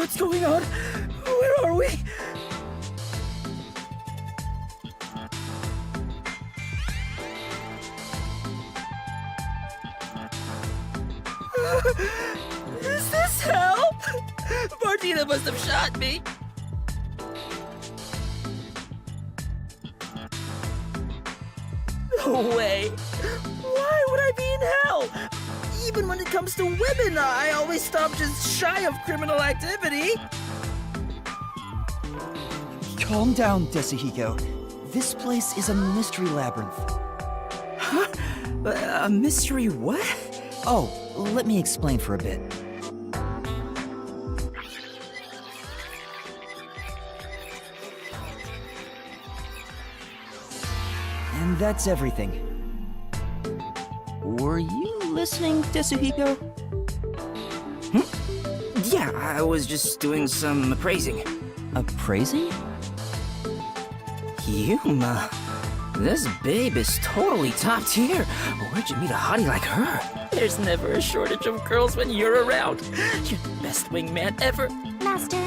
What's going on? Where are we? Is this hell? Martina must have shot me. No way. Why would I be in hell? Even when it comes to women, I always stop just shy of criminal activity. Calm down, Desuhiko. This place is a mystery labyrinth. Huh? A mystery what? Oh, let me explain for a bit. And that's everything. Were you listening, Desuhiko? Yeah, I was just doing some appraising. Appraising? Yuma, this babe is totally top tier. Where'd you meet a hottie like her? There's never a shortage of girls when you're around. You're the best wingman ever. Master,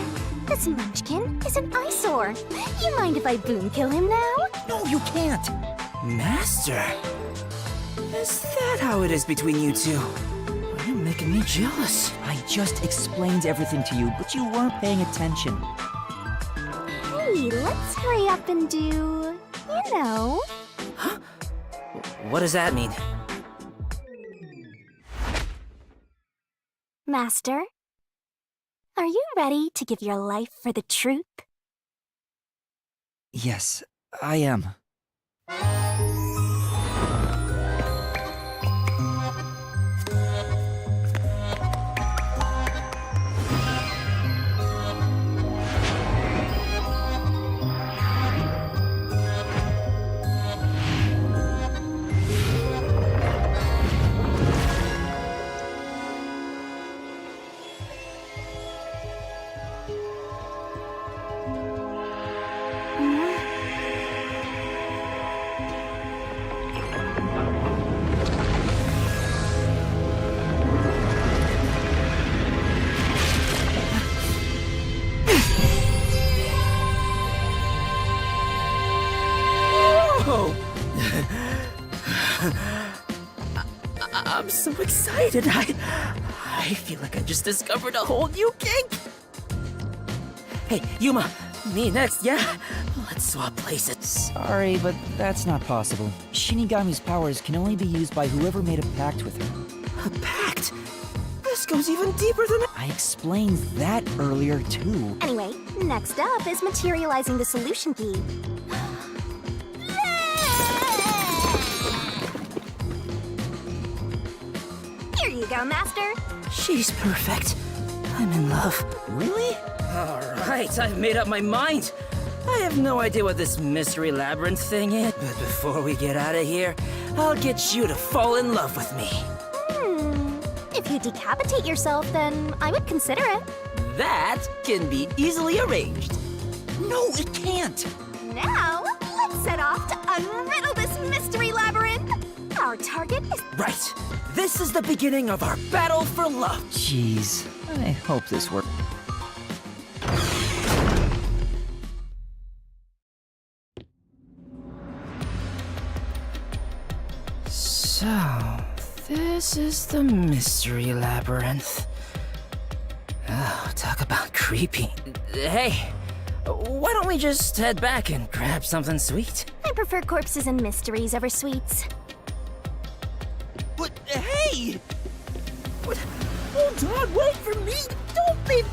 this munchkin is an eyesore. You mind if I boom kill him now? No, you can't! Master? Is that how it is between you two? You're making me jealous. I just explained everything to you, but you weren't paying attention. Hey, let's hurry up and do... you know... Huh? What does that mean? Master, are you ready to give your life for the truth? Yes, I am. I'm so excited. I feel like I just discovered a whole new kink. Hey, Yuma, me next, yeah? Let's swap places. Sorry, but that's not possible. Shinigami's powers can only be used by whoever made a pact with her. A pact? This goes even deeper than... I explained that earlier, too. Anyway, next up is materializing the solution key. Here you go, Master. She's perfect. I'm in love. Really? All right, I've made up my mind. I have no idea what this mystery labyrinth thing is, but before we get out of here, I'll get you to fall in love with me. If you decapitate yourself, then I would consider it. That can be easily arranged. No, it can't! Now, let's set off to unriddle this mystery labyrinth. Our target is... Right. This is the beginning of our battle for love. Jeez, I hope this works. So, this is the mystery labyrinth. Oh, talk about creepy. Hey, why don't we just head back and grab something sweet? I prefer corpses and mysteries over sweets. But, hey! What? Hold on, wait for me! Don't leave!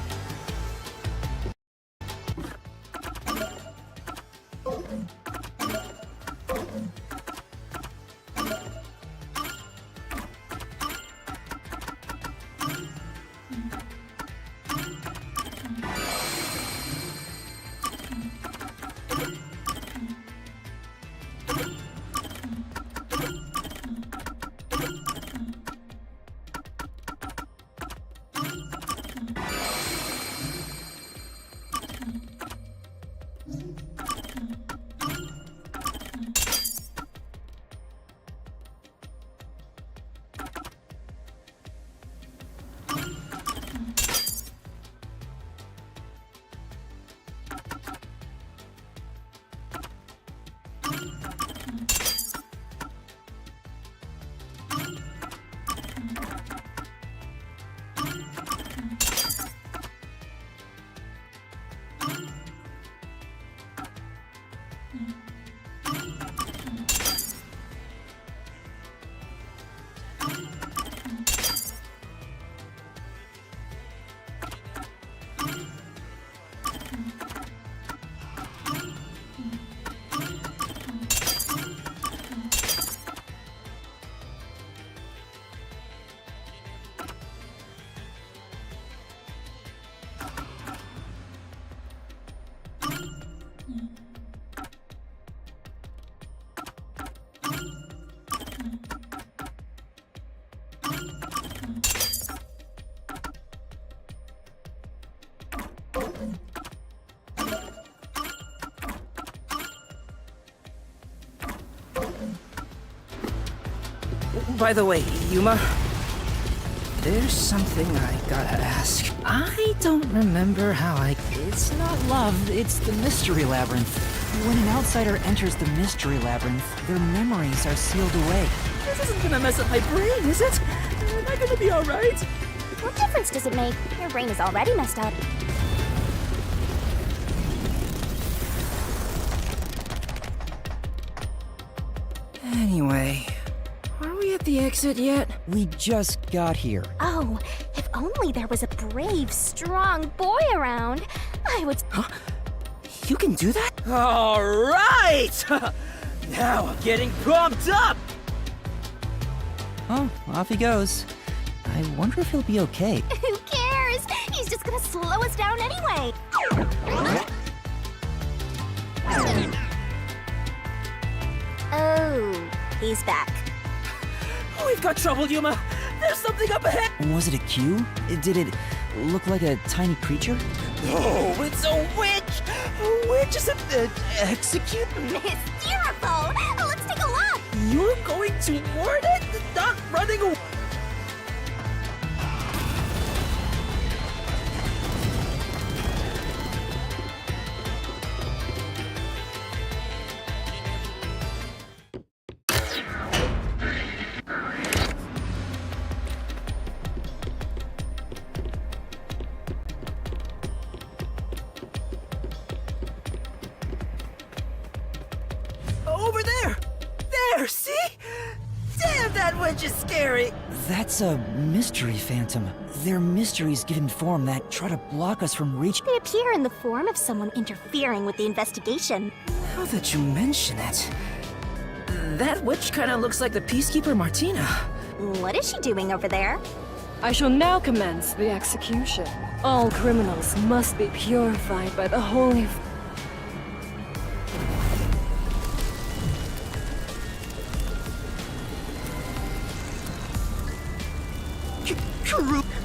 By the way, Yuma, there's something I gotta ask. I don't remember how I... It's not love, it's the Mystery Labyrinth. When an outsider enters the Mystery Labyrinth, their memories are sealed away. This isn't gonna mess up my brain, is it? Am I gonna be alright? What difference does it make? Your brain is already messed up. Anyway, are we at the exit yet? We just got here. Oh, if only there was a brave, strong boy around. I would... You can do that? Alright! Now I'm getting pumped up! Oh, off he goes. I wonder if he'll be okay. Who cares? He's just gonna slow us down anyway. Oh, he's back. We've got trouble, Yuma! There's something up ahead! Was it a cue? Did it look like a tiny creature? Oh, it's a witch! A witch is execute? Hysterical! Let's take a look! You're going toward it? Not running away? Over there! There, see? Damn, that witch is scary! That's a mystery phantom. They're mysteries given form that try to block us from reaching. They appear in the form of someone interfering with the investigation. Now that you mention it, that witch kinda looks like the Peacekeeper Martina. What is she doing over there? I shall now commence the execution. All criminals must be purified by the holy...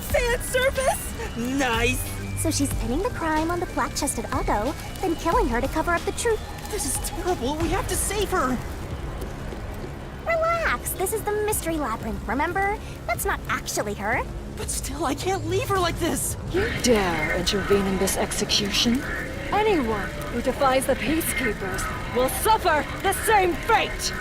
Fan service? Nice! So she's pinning the crime on the black-chested Uggo, then killing her to cover up the truth. This is terrible. We have to save her. Relax, this is the Mystery Labyrinth, remember? That's not actually her. But still, I can't leave her like this. You dare intervene in this execution? Anyone who defies the Peacekeepers will suffer the same fate!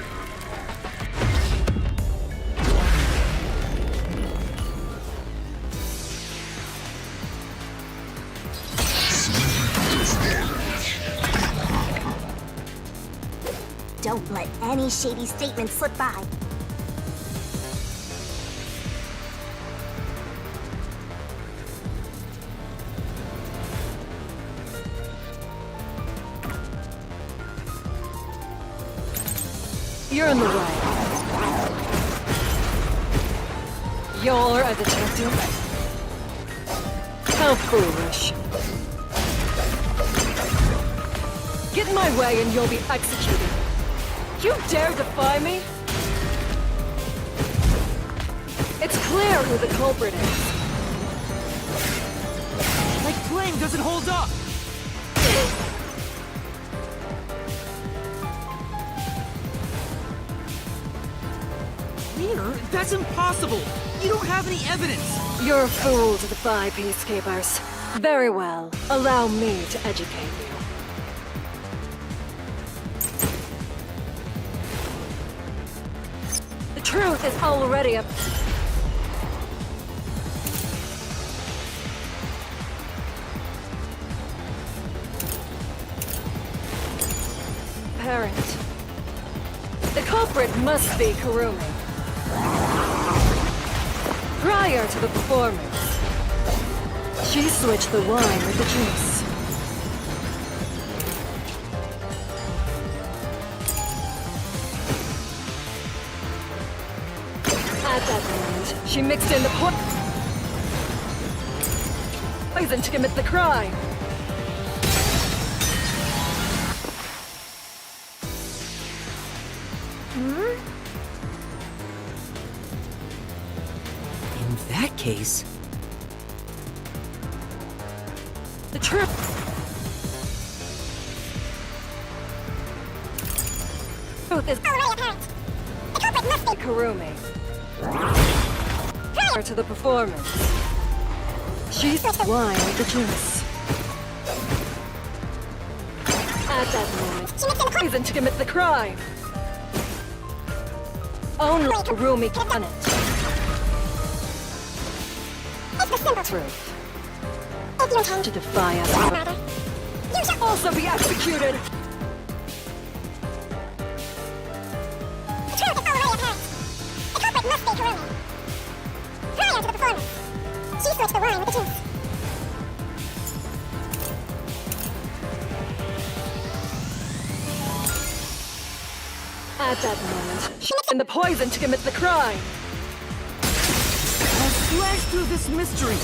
Don't let any shady statements slip by. You're in the way. You're a detective? How foolish. Get in my way and you'll be executed. You dare defy me? It's clear who the culprit is. My flame doesn't hold up. Clear? That's impossible. You don't have any evidence. You're a fool to defy Peacekeepers. Very well. Allow me to educate you. The truth is already a... Parent. The culprit must be Kurumi. Prior to the performance, she switched the wine with the juice. At that moment, she mixed in the poison to commit the crime. In that case, The truth is Kurumi. To the performance. She's wine with the juice. At that moment, reason to commit the crime. Only Kurumi can it. Truth. To defy us, will also be executed. She switched the wine with the juice. At that moment, she and the poison to commit the crime. I'll slash through this mystery.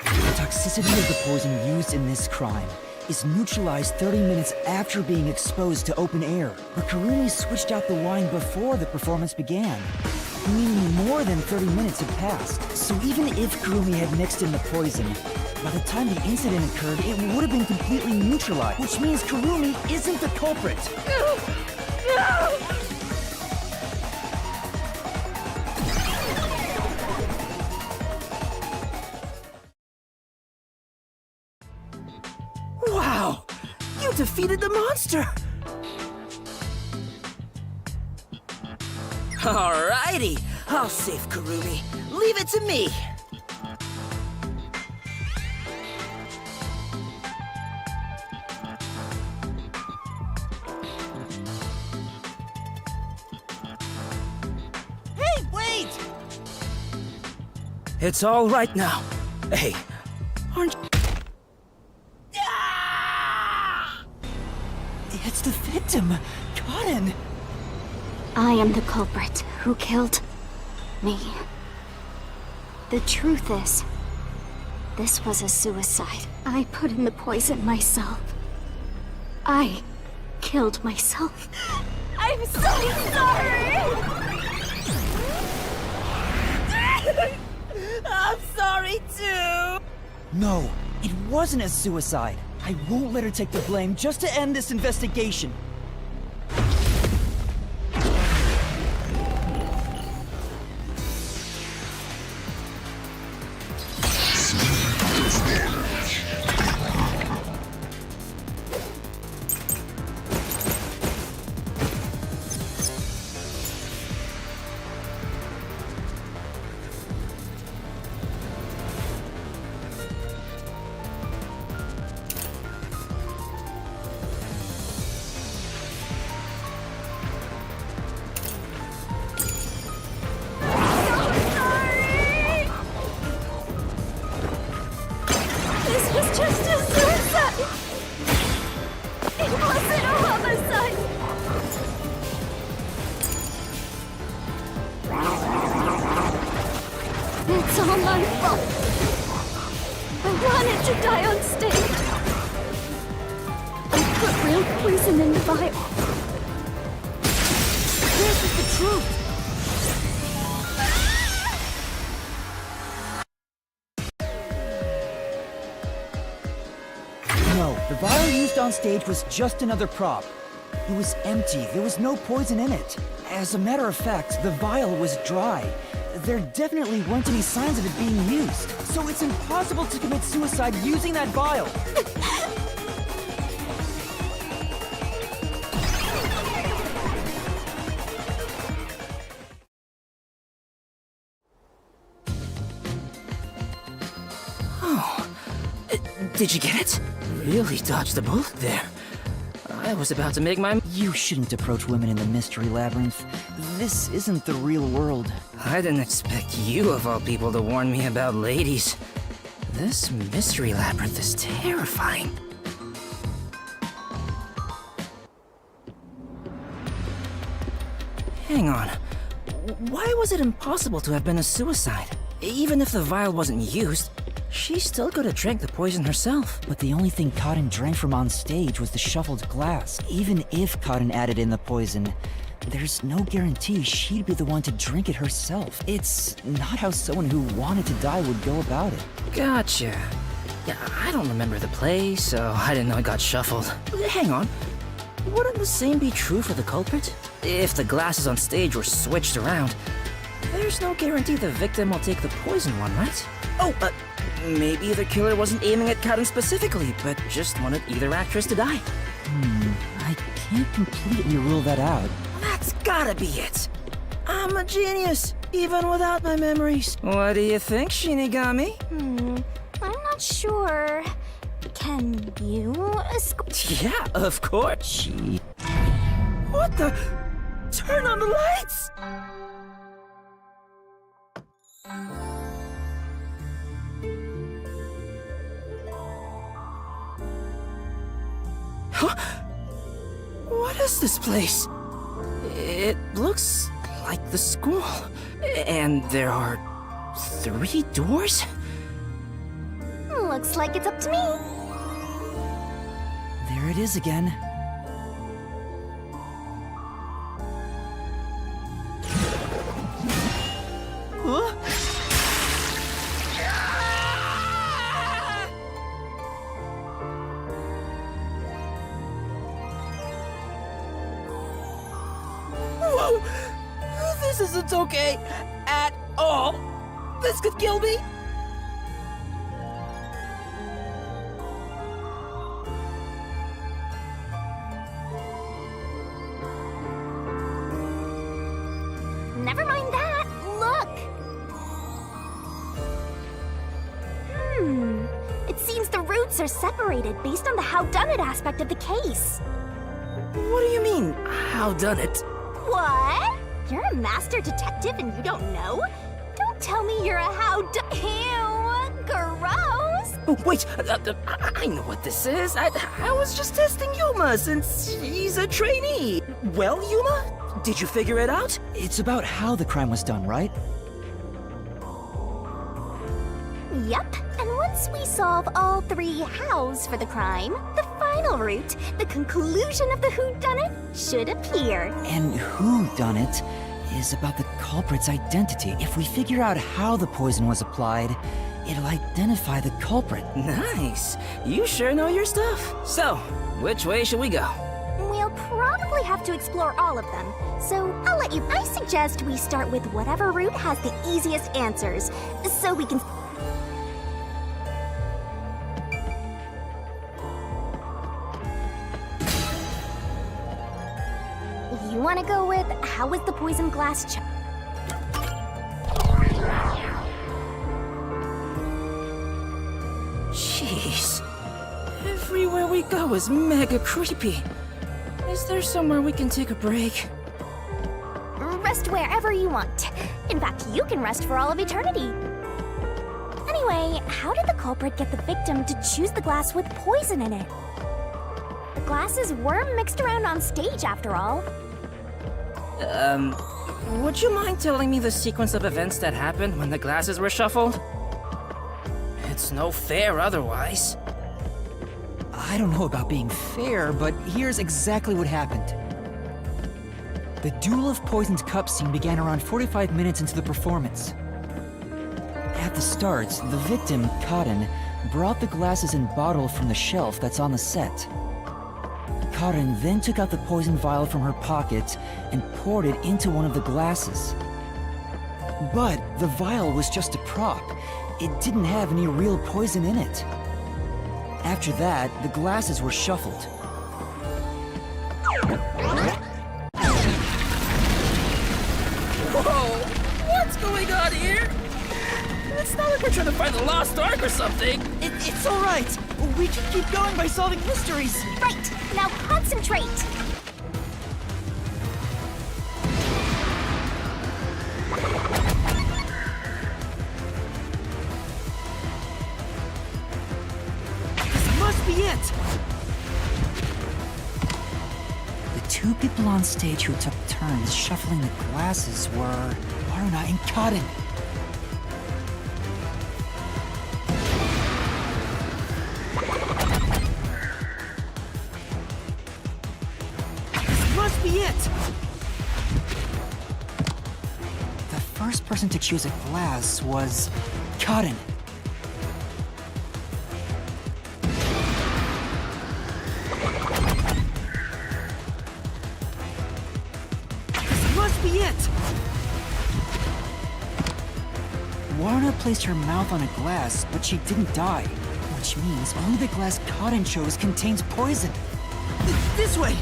The toxicity of the poison used in this crime is neutralized 30 minutes after being exposed to open air. But Kurumi switched out the wine before the performance began, meaning more than 30 minutes had passed. So even if Kurumi had mixed in the poison, by the time the incident occurred, it would have been completely neutralized, which means Kurumi isn't the culprit. Wow! You defeated the monster! Alrighty! I'll save Kurumi. Leave it to me! Hey, wait! It's all right now. Hey, aren't you... It's the victim, Karin. I am the culprit who killed me. The truth is, this was a suicide. I put in the poison myself. I killed myself. I'm so sorry! I'm sorry too! No, it wasn't a suicide. I won't let her take the blame just to end this investigation. This was just a suicide! It wasn't a homicide! It's all my fault. I wanted to die on stage. I put real poison in the vial. This is the truth! No, the vial used on stage was just another prop. It was empty. There was no poison in it. As a matter of fact, the vial was dry. There definitely weren't any signs of it being used. So it's impossible to commit suicide using that vial. Did you get it? Really dodged the bullet there. I was about to make my... You shouldn't approach women in the Mystery Labyrinth. This isn't the real world. I didn't expect you, of all people, to warn me about ladies. This Mystery Labyrinth is terrifying. Hang on. Why was it impossible to have been a suicide? Even if the vial wasn't used, she still could have drank the poison herself. But the only thing Karin drank from on stage was the shuffled glass. Even if Karin added in the poison, there's no guarantee she'd be the one to drink it herself. It's not how someone who wanted to die would go about it. Gotcha. Yeah, I don't remember the play, so I didn't know it got shuffled. Hang on. Wouldn't the same be true for the culprit? If the glasses on stage were switched around, there's no guarantee the victim will take the poison one, right? Oh, maybe the killer wasn't aiming at Karen specifically, but just wanted either actress to die. I can't completely rule that out. That's gotta be it. I'm a genius, even without my memories. What do you think, Shinigami? I'm not sure. Can you Yeah, of course. Gee. What the? Turn on the lights! Huh? What is this place? It looks like the school. And there are 3 doors? Looks like it's up to me. There it is again. Huh? Whoa! This isn't okay at all. This could kill me. Never mind that. Look. It seems the roots are separated based on the howdunit aspect of the case. What do you mean, how done it? What? You're a master detective and you don't know? Don't tell me you're a Ew, gross. Oh, wait, I know what this is. I was just testing Yuma since he's a trainee. Well, Yuma, did you figure it out? It's about how the crime was done, right? Yep, and once we solve all 3 hows for the crime, the final route, the conclusion of the whodunit, should appear. And who done it is about the culprit's identity. If we figure out how the poison was applied, it'll identify the culprit. Nice. You sure know your stuff. So, which way should we go? We'll probably have to explore all of them, so I'll let you. I suggest we start with whatever route has the easiest answers, so we can. You want to go with how was the poison glass Jeez. Everywhere we go is mega creepy. Is there somewhere we can take a break? Rest wherever you want. In fact, you can rest for all of eternity. Anyway, how did the culprit get the victim to choose the glass with poison in it? The glasses were mixed around on stage, after all. Would you mind telling me the sequence of events that happened when the glasses were shuffled? It's no fair otherwise. I don't know about being fair, but here's exactly what happened. The Duel of Poisoned Cups scene began around 45 minutes into the performance. At the start, the victim, Karen, brought the glasses and bottle from the shelf that's on the set. Karen then took out the poison vial from her pocket and poured it into one of the glasses. But the vial was just a prop. It didn't have any real poison in it. After that, the glasses were shuffled. Whoa! What's going on here? It's not like we're trying to find the lost ark or something. It's all right. We can keep going by solving mysteries. Right, now concentrate. This must be it. The 2 people on stage who took turns shuffling the glasses were Aruna and Karen. Must be it! The first person to choose a glass was Karen. be it! Warna placed her mouth on a glass, but she didn't die. Which means only the glass Cotton chose contains poison. This way!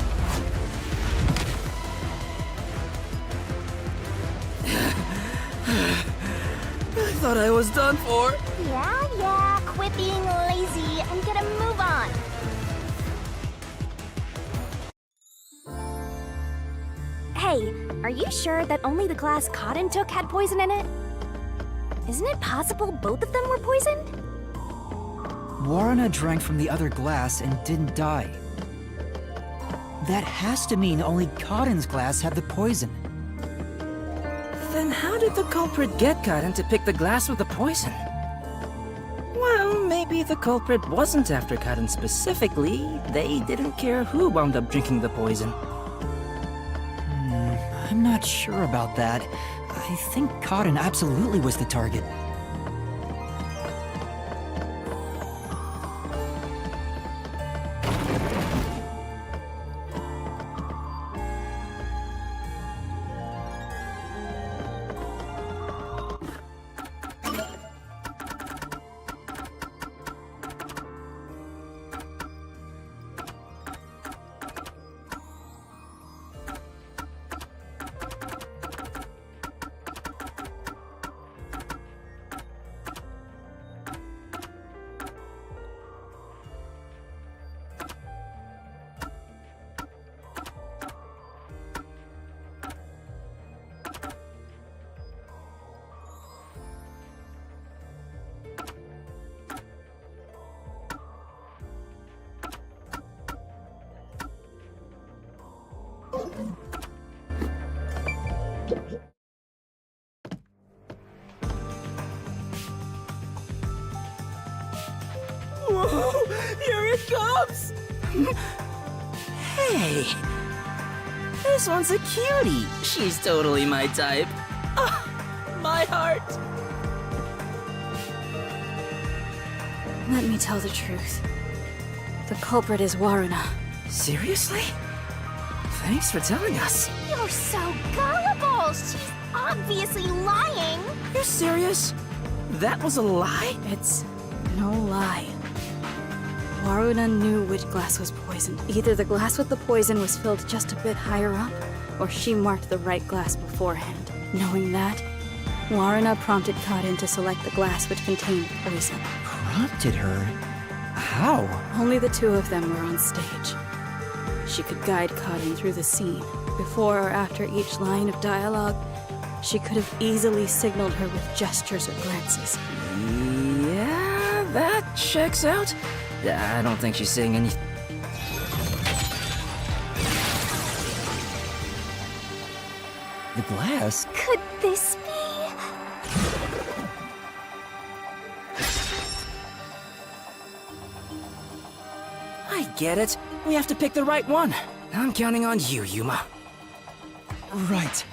I thought I was done for. Yeah, quit being lazy and get a move on. Hey, are you sure that only the glass Cotton took had poison in it? Isn't it possible both of them were poisoned? Warna drank from the other glass and didn't die. That has to mean only Cotton's glass had the poison. Then how did the culprit get Cotton to pick the glass with the poison? Well, maybe the culprit wasn't after Cotton specifically. They didn't care who wound up drinking the poison. I'm not sure about that. I think Cotton absolutely was the target. Whoa! Here it comes! Hey! This one's a cutie. She's totally my type. Ah, my heart! Let me tell the truth. The culprit is Warna. Seriously? Thanks for telling us. You're so gullible. She's obviously lying. You're serious? That was a lie? It's no lie. Waruna knew which glass was poisoned. Either the glass with the poison was filled just a bit higher up, or she marked the right glass beforehand. Knowing that, Waruna prompted Cotton to select the glass which contained poison. Prompted her? How? Only the two of them were on stage. She could guide Cotton through the scene. Before or after each line of dialogue, she could have easily signaled her with gestures or glances. Yeah, that checks out. I don't think she's saying anything. The glass? Could this be? I get it. We have to pick the right one. I'm counting on you, Yuma. Right.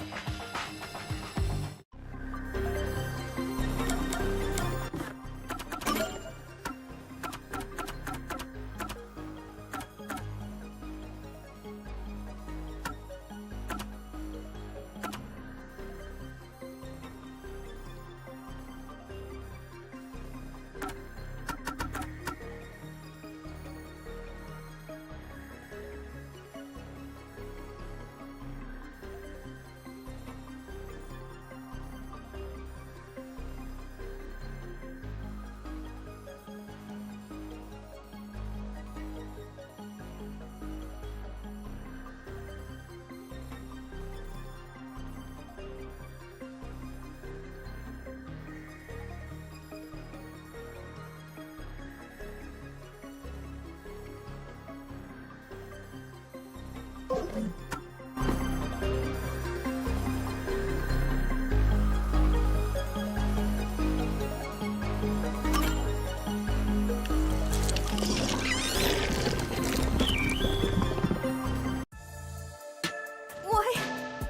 Why?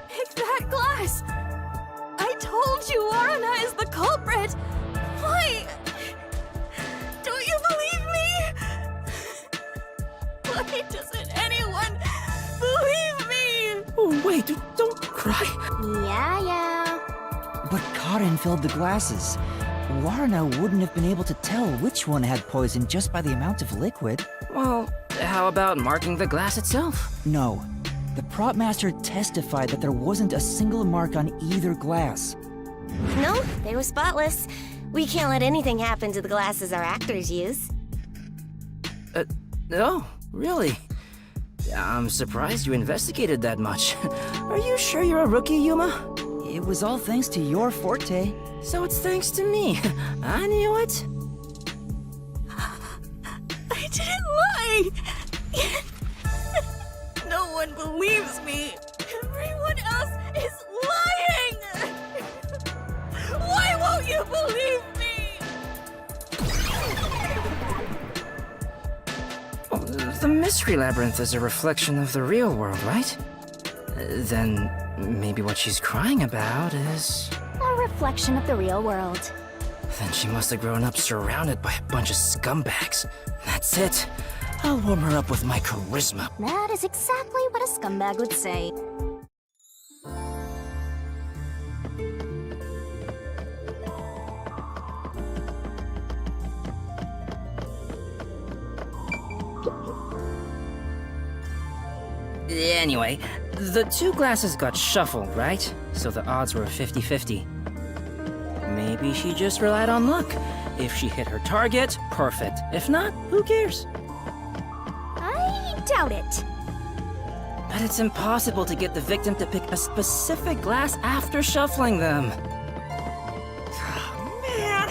Pick that glass! I told you Warna is the culprit! Why? Don't you believe me? Why doesn't anyone believe me? Oh, wait, don't cry? Yeah. But Karin filled the glasses. Waruna wouldn't have been able to tell which one had poison just by the amount of liquid. Well, how about marking the glass itself? No. The prop master testified that there wasn't a single mark on either glass. No, they were spotless. We can't let anything happen to the glasses our actors use. No, really? I'm surprised you investigated that much. Are you sure you're a rookie, Yuma? It was all thanks to your forte. So it's thanks to me. I knew it. I didn't lie! No one believes me! Everyone else is lying! Why won't you believe me? The Mystery Labyrinth is a reflection of the real world, right? Then maybe what she's crying about is... A reflection of the real world. Then she must have grown up surrounded by a bunch of scumbags. That's it. I'll warm her up with my charisma. That is exactly what a scumbag would say. Anyway, the two glasses got shuffled, right? So the odds were 50-50. Maybe she just relied on luck. If she hit her target, perfect. If not, who cares? I doubt it. But it's impossible to get the victim to pick a specific glass after shuffling them. Man!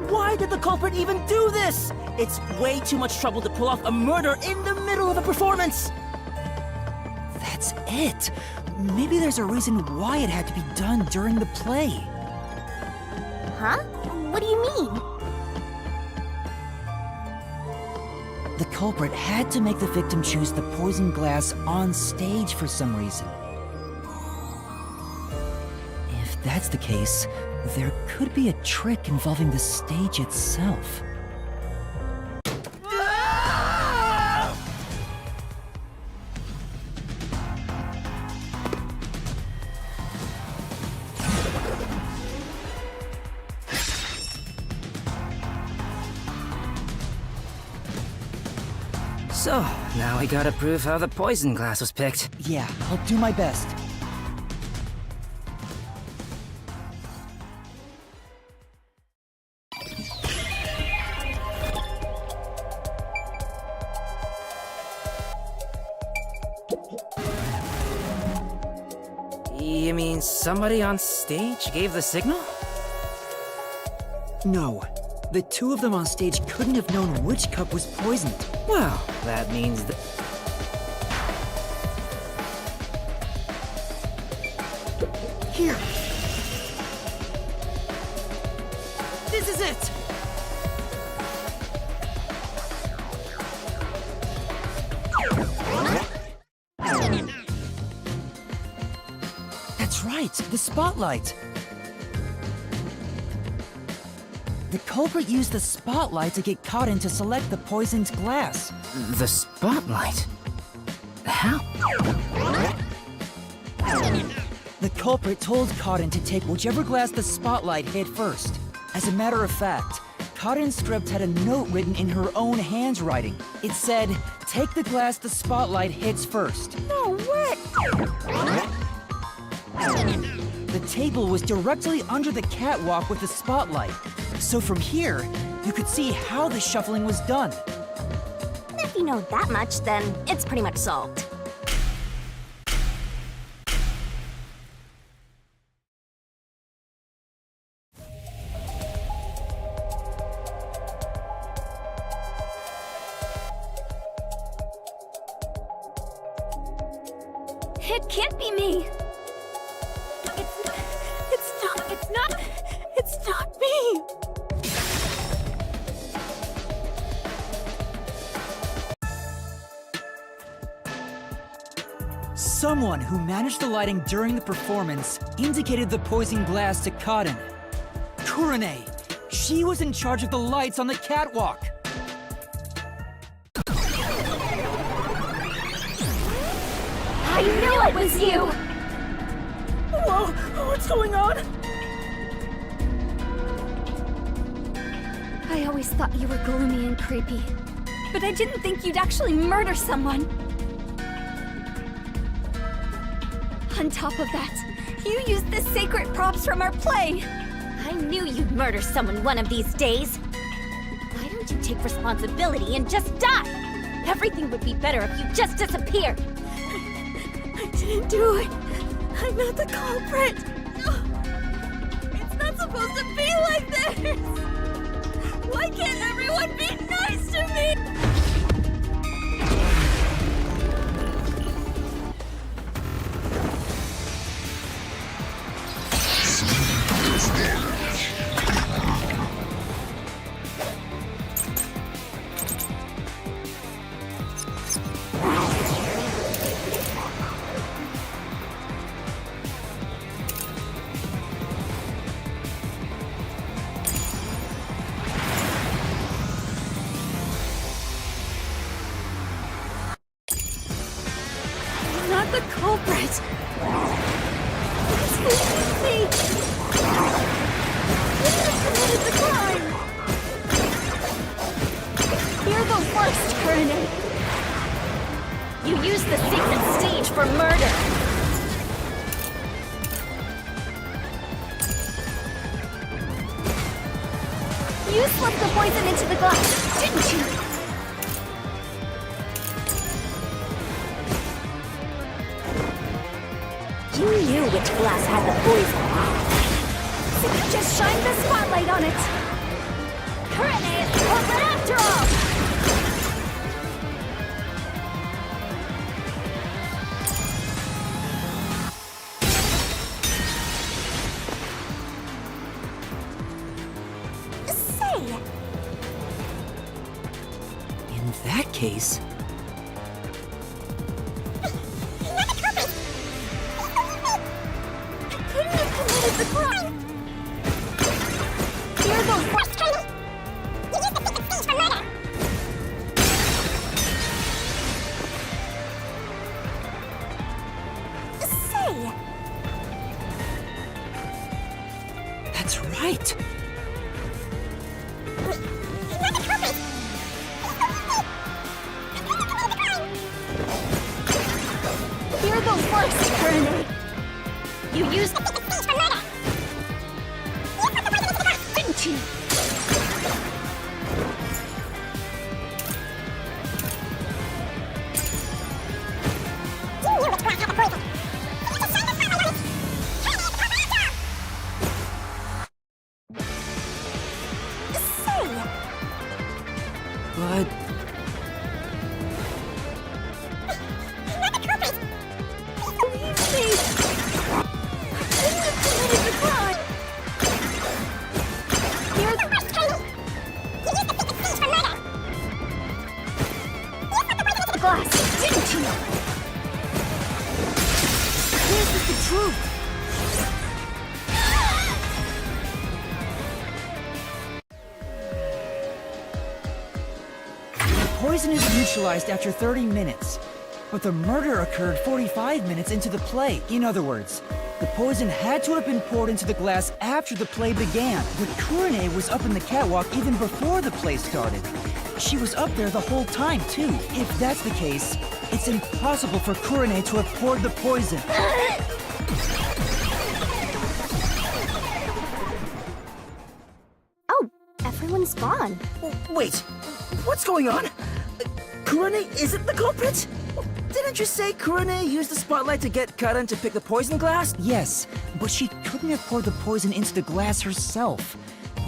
Why did the culprit even do this? It's way too much trouble to pull off a murder in the middle of a performance! That's it. Maybe there's a reason why it had to be done during the play. Huh? What do you mean? The culprit had to make the victim choose the poison glass on stage for some reason. If that's the case, there could be a trick involving the stage itself. So, now we gotta prove how the poison glass was picked. Yeah, I'll do my best. You mean somebody on stage gave the signal? No, the two of them on stage couldn't have known which cup was poisoned. Well, that means that... Here! This is it! That's right, the spotlight! The culprit used the spotlight to get Karin to select the poisoned glass. The spotlight? How? The culprit told Karin to take whichever glass the spotlight hit first. As a matter of fact, Karin's script had a note written in her own handwriting. It said, "Take the glass the spotlight hits first." No way! The table was directly under the catwalk with the spotlight. So from here, you could see how the shuffling was done. If you know that much, then it's pretty much solved. It can't be me! It's not me! Someone who managed the lighting during the performance indicated the poison glass to Karin. Kurane! She was in charge of the lights on the catwalk! I knew it was you! Whoa! What's going on? I always thought you were gloomy and creepy, but I didn't think you'd actually murder someone. On top of that, you used the sacred props from our play. I knew you'd murder someone one of these days. Why don't you take responsibility and just die? Everything would be better if you just disappeared. I didn't do it. I'm not the culprit. It's not supposed to be like this. Why can't everyone be nice to me? Not the culprit! Please believe me! You committed the crime! You're the worst, Kurine. You used the sacred stage for murder. You slipped the poison into the glass, didn't you? You knew which glass had the poison. So you just shined the spotlight on it! Kurine is the culprit after all! Say, In that case, couldn't have committed the crime. You're the worst. Say, that's right. you're the worst, Kurine. You used didn't you? Say, But believe me. I couldn't have committed the crime. You're the glass, didn't you? this is the truth. The poison is neutralized after 30 minutes, but the murder occurred 45 minutes into the play. In other words, the poison had to have been poured into the glass after the play began. But Kurine was up in the catwalk even before the play started. She was up there the whole time, too. If that's the case, it's impossible for Kurine to have poured the poison. Oh, everyone's gone. Wait, what's going on? Kurine isn't the culprit? Didn't you say Kurine used the spotlight to get Karan to pick the poison glass? Yes, but she couldn't have poured the poison into the glass herself,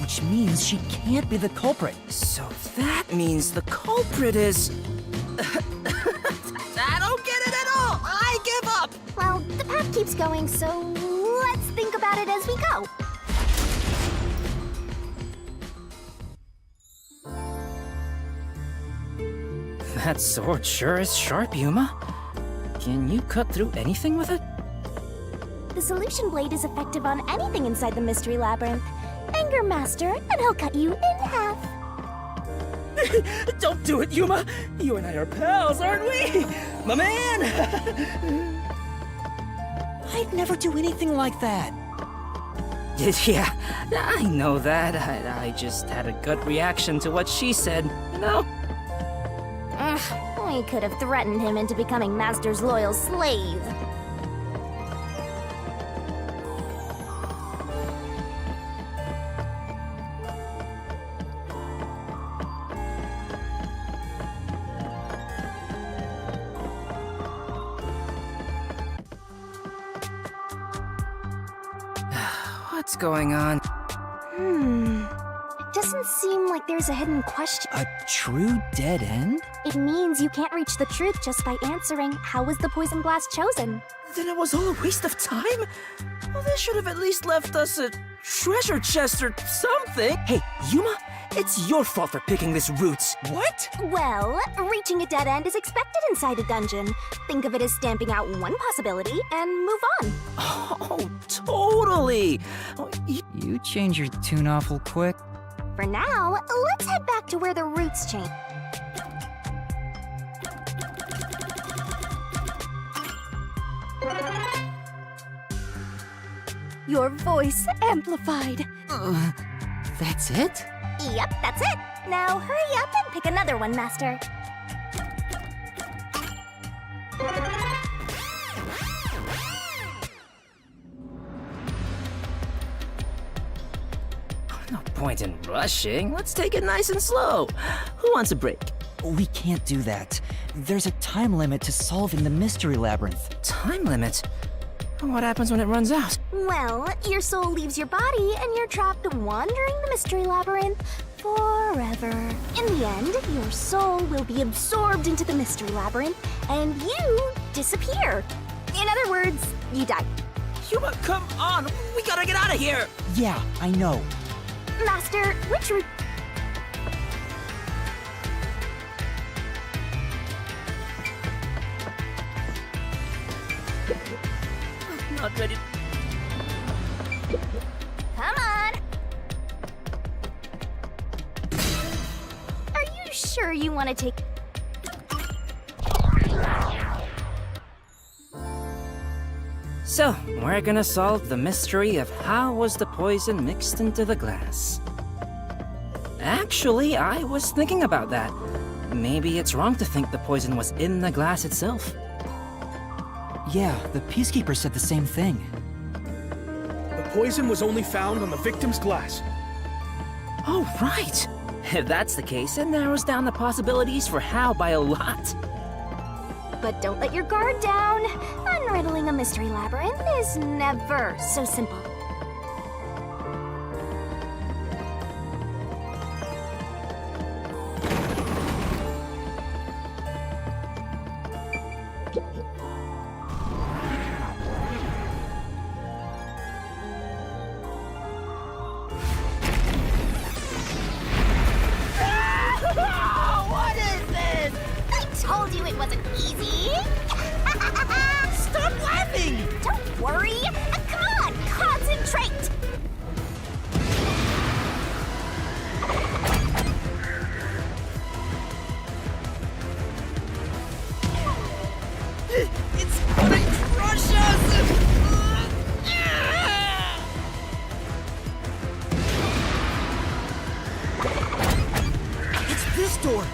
which means she can't be the culprit. So that means the culprit is... I don't get it at all! I give up! Well, the path keeps going, so let's think about it as we go. That sword sure is sharp, Yuma. Can you cut through anything with it? The solution blade is effective on anything inside the mystery labyrinth. Anger Master, and he'll cut you in half. Don't do it, Yuma! You and I are pals, aren't we? My man! I I'd never do anything like that. Yeah, I know that. I just had a gut reaction to what she said, you know? We could have threatened him into becoming Master's loyal slave. What's going on? It doesn't seem like there's a hidden question. A true dead end? It means you can't reach the truth just by answering, how was the poison glass chosen? Then it was all a waste of time? Well, they should have at least left us a treasure chest or something. Hey, Yuma, it's your fault for picking this route. What? Well, reaching a dead end is expected inside a dungeon. Think of it as stamping out one possibility and move on. Oh, totally. Oh, You change your tune awful quick. For now, let's head back to where the roots change. Your voice amplified. That's it? Yep, that's it. Now hurry up and pick another one, Master. no point in rushing. Let's take it nice and slow. Who wants a break? We can't do that. There's a time limit to solving the mystery labyrinth. Time limit? What happens when it runs out? Well, your soul leaves your body and you're trapped wandering the mystery labyrinth forever. In the end, your soul will be absorbed into the mystery labyrinth and you disappear. In other words, you die. Yuma, come on! We gotta get out of here! Yeah, I know. Master, which route? Not ready. Come on! Are you sure you want to take... So, we're gonna solve the mystery of how was the poison mixed into the glass. Actually, I was thinking about that. Maybe it's wrong to think the poison was in the glass itself. Yeah, the Peacekeeper said the same thing. The poison was only found on the victim's glass. Oh, right! If that's the case, it narrows down the possibilities for how by a lot. But don't let your guard down. Unriddling a mystery labyrinth is never so simple. What is this? I told you it wasn't easy. Stop laughing! Don't worry. Come on, concentrate. It's gonna crush us! It's this door!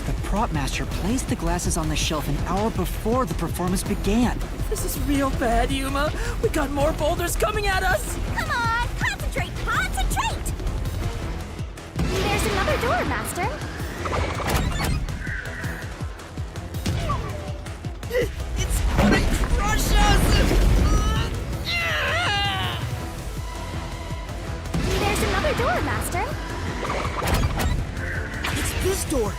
The prop master placed the glasses on the shelf an hour before the performance began. This is real bad, Yuma. We got more boulders coming at us! Come on, concentrate, concentrate. There's another door, Master. It's gonna crush us! There's another door, Master. It's this door!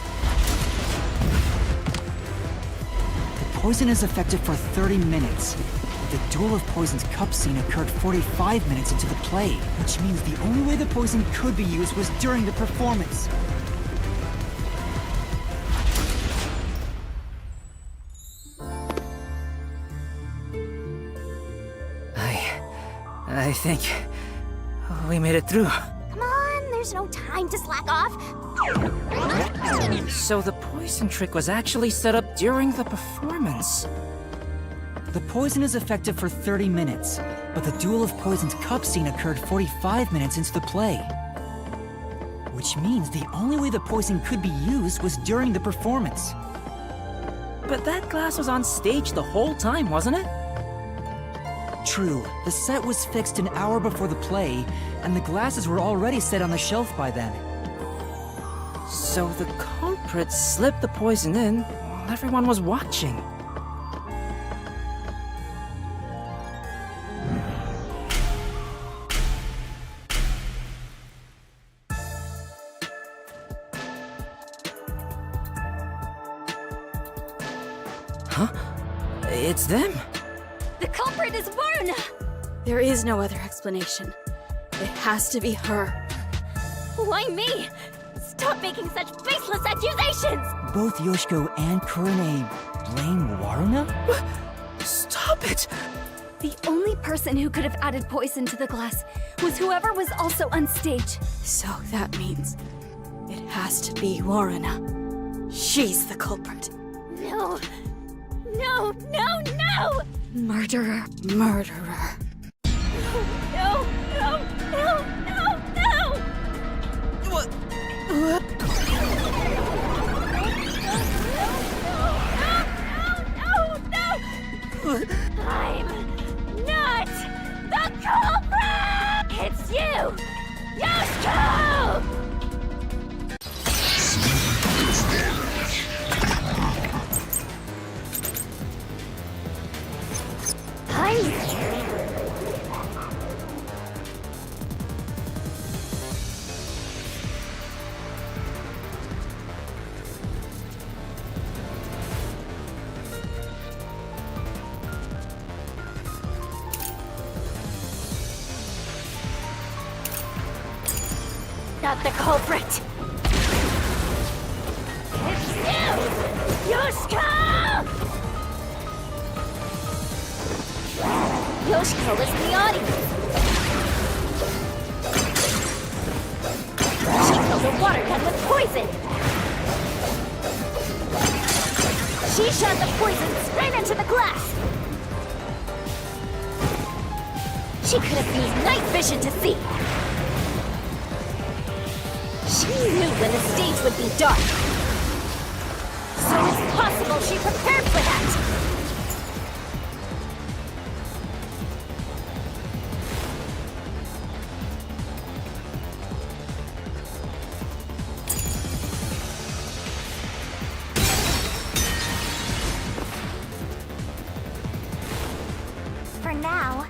The poison is effective for 30 minutes. The Duel of Poison's cup scene occurred 45 minutes into the play, which means the only way the poison could be used was during the performance. I think we made it through. Come on, there's no time to slack off. So the poison trick was actually set up during the performance. The poison is effective for 30 minutes, but the Duel of Poisoned cup scene occurred 45 minutes into the play. Which means the only way the poison could be used was during the performance. But that glass was on stage the whole time, wasn't it? True, the set was fixed an hour before the play, and the glasses were already set on the shelf by then. So the culprit slipped the poison in while everyone was watching. Huh? It's them. The culprit is Varna! There is no other explanation. It has to be her. Why me? Stop making such baseless accusations! Both Yoshiko and Kurane blame Waruna? Stop it! The only person who could have added poison to the glass was whoever was also on stage. So that means it has to be Waruna. She's the culprit. No! No, no, no! Murderer. Murderer. No, no, no, no, no! What? I'm not the culprit! It's you! Yoshiko! Not the culprit! It's you! Yoshiko! Yoshiko is in the audience! She killed a water gun with poison! She shot the poison straight into the glass! She could have used night vision to see! She knew when the stage would be dark. So it's possible she prepared for that! For now.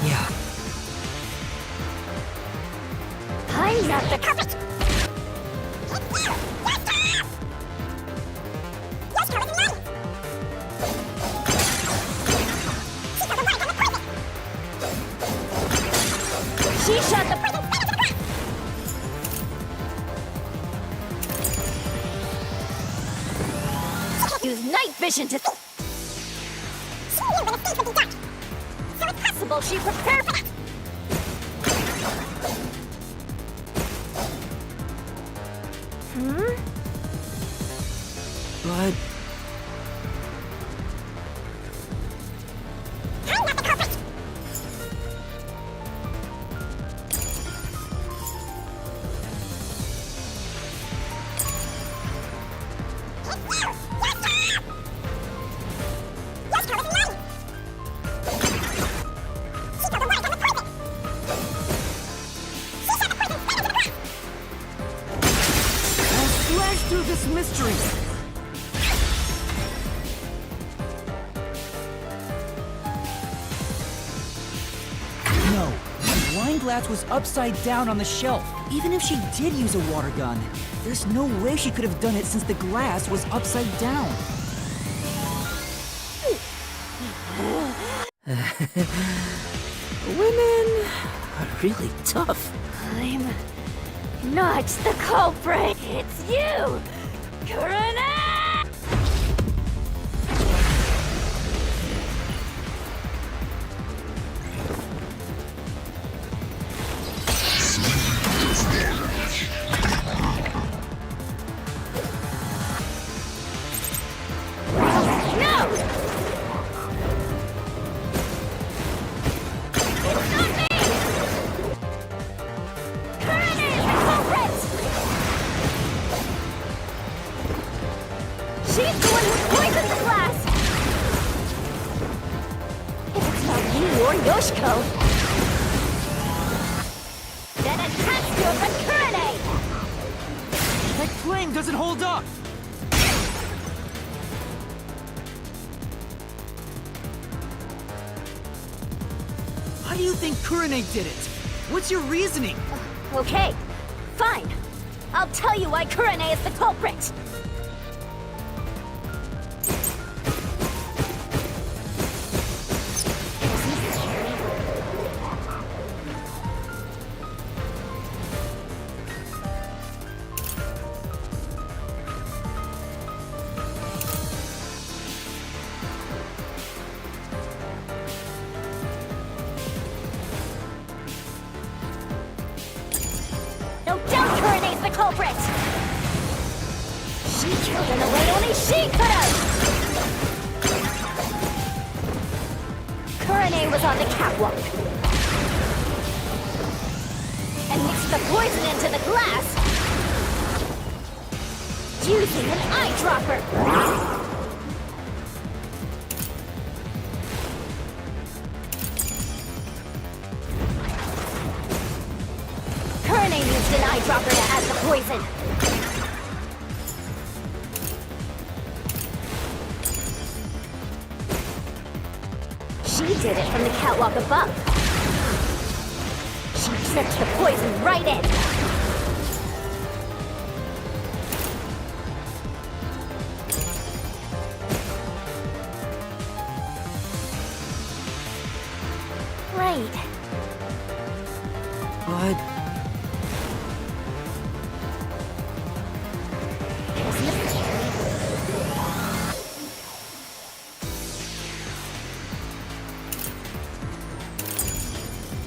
Yeah. I'm not the culprit! She shot the poison into the glass! Use night vision to... She knew when the stage would be dark. So it's possible she prepared for that! But I'm not the culprit! Slash through this mystery! No, the wine glass was upside down on the shelf. Even if she did use a water gun, there's no way she could have done it since the glass was upside down. women are really tough. I'm not the culprit. It's you, Kurane! Yoshiko! Then attach to it with Kurane! That flame doesn't hold up! How do you think Kurane did it? What's your reasoning? Okay, fine. I'll tell you why Kurane is the culprit. No doubt Kurane's the culprit! She killed in a way only she could have! Kurane was on the catwalk and mixed the poison into the glass using an eyedropper. Kurane used an eyedropper to add the poison. She did it from the catwalk above. She sent the poison right in. Right. But...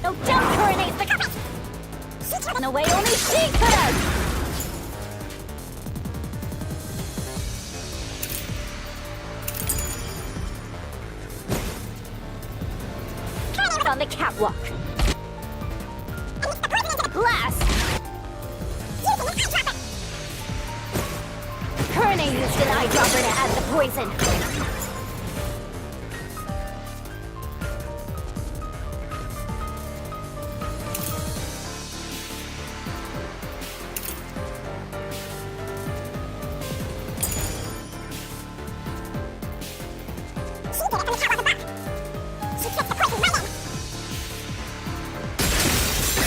No doubt Kurane's the culprit! In a way only she could have! On the catwalk. Glass! Kurane used an eyedropper to add the poison.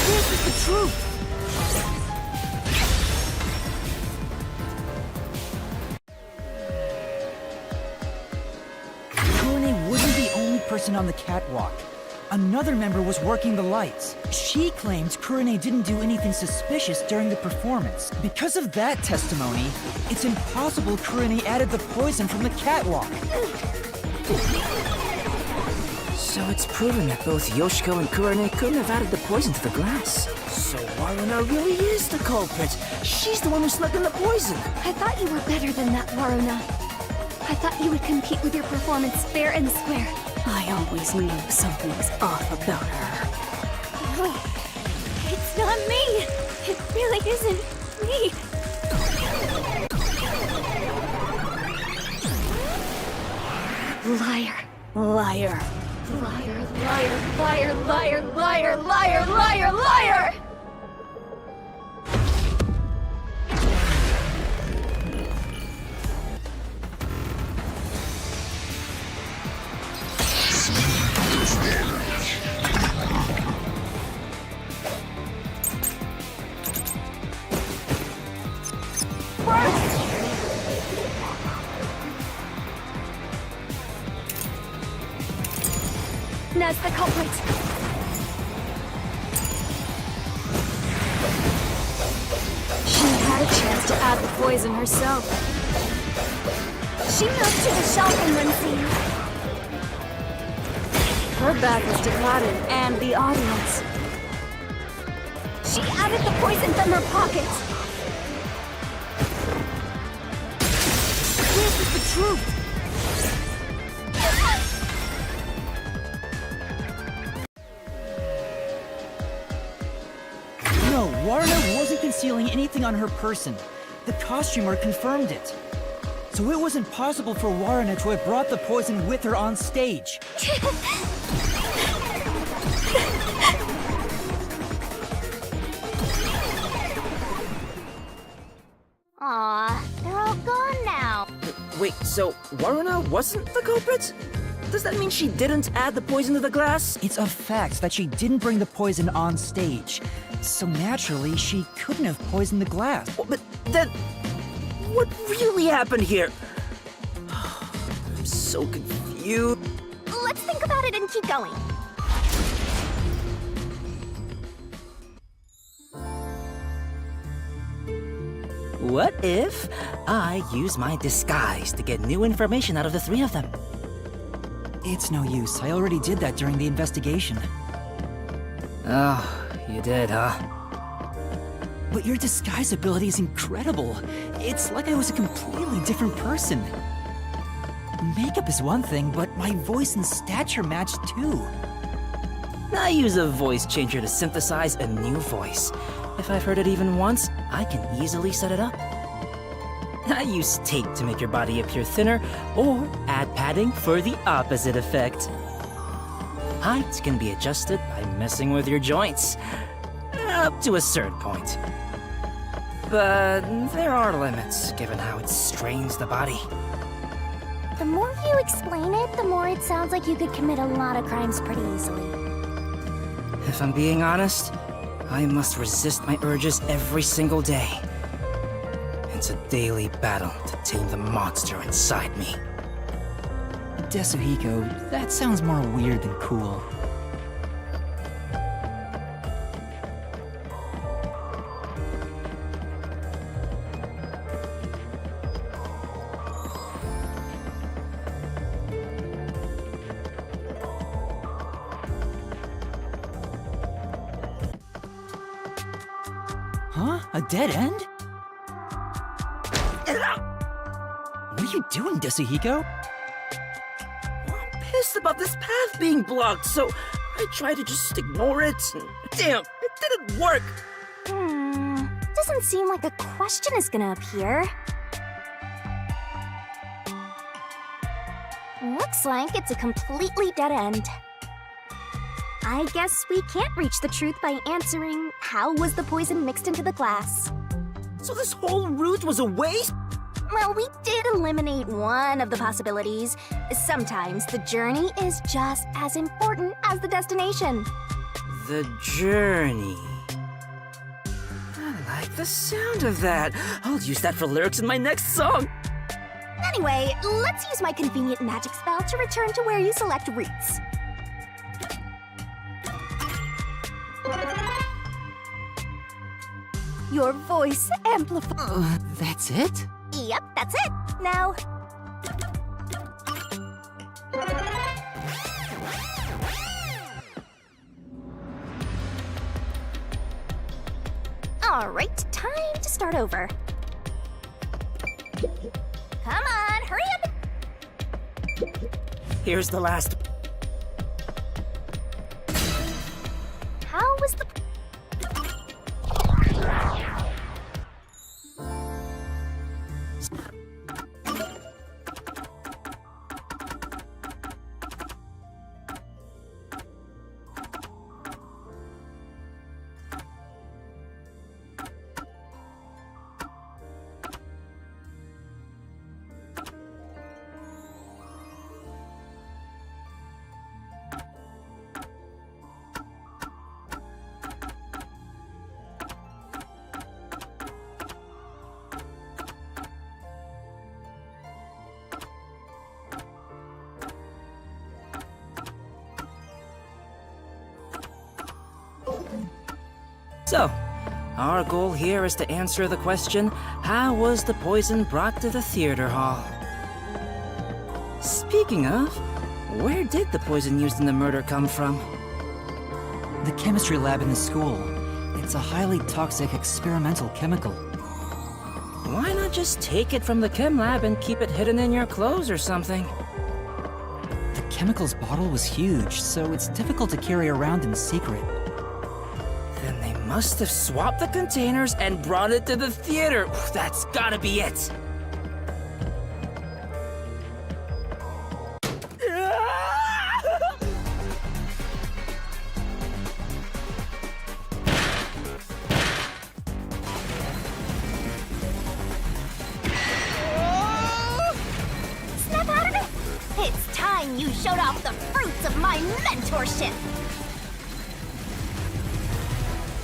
this is the truth! Kurane wasn't the only person on the catwalk. Another member was working the lights. She claims Kurane didn't do anything suspicious during the performance. Because of that testimony, it's impossible Kurane added the poison from the catwalk. So it's proven that both Yoshiko and Kurane couldn't have added the poison to the glass. So Waruna really is the culprit. She's the one who snuck in the poison. I thought you were better than that, Waruna. I thought you would compete with your performance fair and square. I always knew something was off about her. No, it's not me. It really isn't me. Liar. Liar. Liar, liar, liar, liar, liar, liar, liar, liar! Na's the culprit. She had a chance to add the poison herself. She moved to the shelf in one scene. Her back was to Karin and the audience. She added the poison from her pocket. This is the truth! No, Waruna wasn't concealing anything on her person. The costumer confirmed it. So it was impossible for Waruna to have brought the poison with her on stage. Aw, they're all gone now. Wait, so Waruna wasn't the culprit? Does that mean she didn't add the poison to the glass? It's a fact that she didn't bring the poison on stage. So naturally, she couldn't have poisoned the glass. But then, what really happened here? I'm so confused. Let's think about it and keep going. What if I use my disguise to get new information out of the three of them? It's no use. I already did that during the investigation. Oh, you did, huh? But your disguise ability is incredible. It's like I was a completely different person. Makeup is one thing, but my voice and stature match too. I use a voice changer to synthesize a new voice. If I've heard it even once, I can easily set it up. I use tape to make your body appear thinner, or add padding for the opposite effect. Height can be adjusted by messing with your joints, up to a certain point. But there are limits, given how it strains the body. The more you explain it, the more it sounds like you could commit a lot of crimes pretty easily. If I'm being honest, I must resist my urges every single day. It's a daily battle to tame the monster inside me. Desuhiko, that sounds more weird than cool. Huh? A dead end? What are you doing, Desuhiko? I'm pissed about this path being blocked, so I try to just ignore it. Damn, it didn't work. Doesn't seem like a question is gonna appear. Looks like it's a completely dead end. I guess we can't reach the truth by answering, how was the poison mixed into the glass? So this whole route was a waste? Well, we did eliminate one of the possibilities. Sometimes the journey is just as important as the destination. The journey. I like the sound of that. I'll use that for lyrics in my next song. Anyway, let's use my convenient magic spell to return to where you select routes. Your voice amplifies. That's it? Yep, that's it. Now... Alright, time to start over. Come on, hurry up! Here's the last. How was the... So, our goal here is to answer the question, how was the poison brought to the theater hall? Speaking of, where did the poison used in the murder come from? The chemistry lab in the school. It's a highly toxic experimental chemical. Why not just take it from the chem lab and keep it hidden in your clothes or something? The chemicals bottle was huge, so it's difficult to carry around in secret. Then they must have swapped the containers and brought it to the theater. That's gotta be it. showed off the fruits of my mentorship!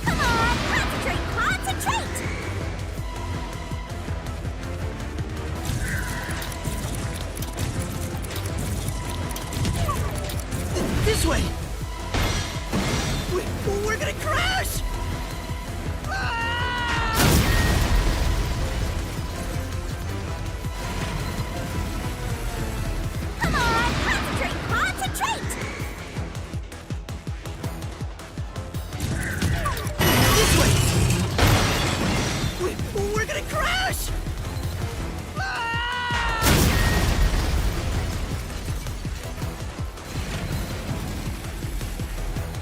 Come on, concentrate! This way! We're gonna crash! Come on, concentrate! This way! We're gonna crash!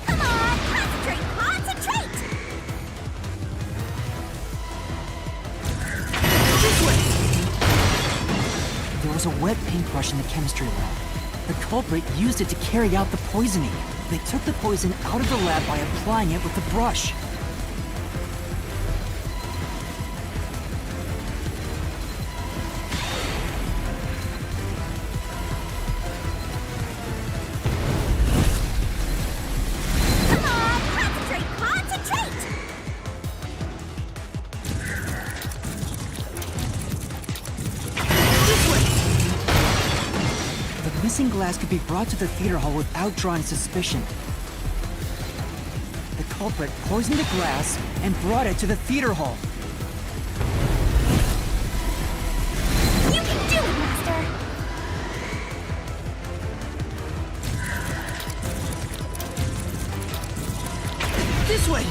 Come on, concentrate! This way! There was a wet paintbrush in the chemistry lab. The culprit used it to carry out the poisoning. They took the poison out of the lab by applying it with the brush. Come on, concentrate! This way! The missing glass could be brought to the theater hall without drawing suspicion. The culprit poisoned the glass and brought it to the theater hall. You can do it, Master! This way!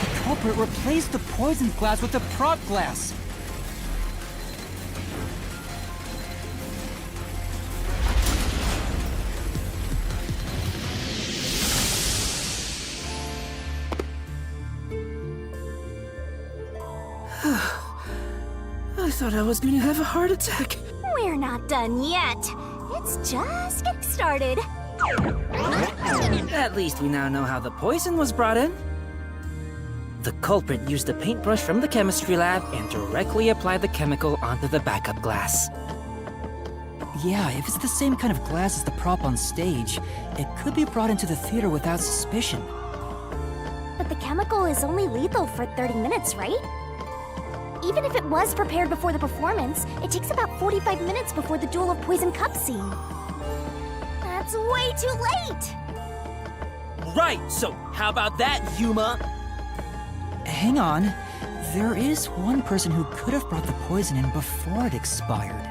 The culprit replaced the poisoned glass with the prop glass. I thought I was gonna have a heart attack. We're not done yet. It's just getting started. At least we now know how the poison was brought in. The culprit used a paintbrush from the chemistry lab and directly applied the chemical onto the backup glass. Yeah, if it's the same kind of glass as the prop on stage, it could be brought into the theater without suspicion. But the chemical is only lethal for 30 minutes, right? Even if it was prepared before the performance, it takes about 45 minutes before the Duel of Poison Cup scene. That's way too late! Right, so how about that, Yuma? Hang on. There is one person who could have brought the poison in before it expired.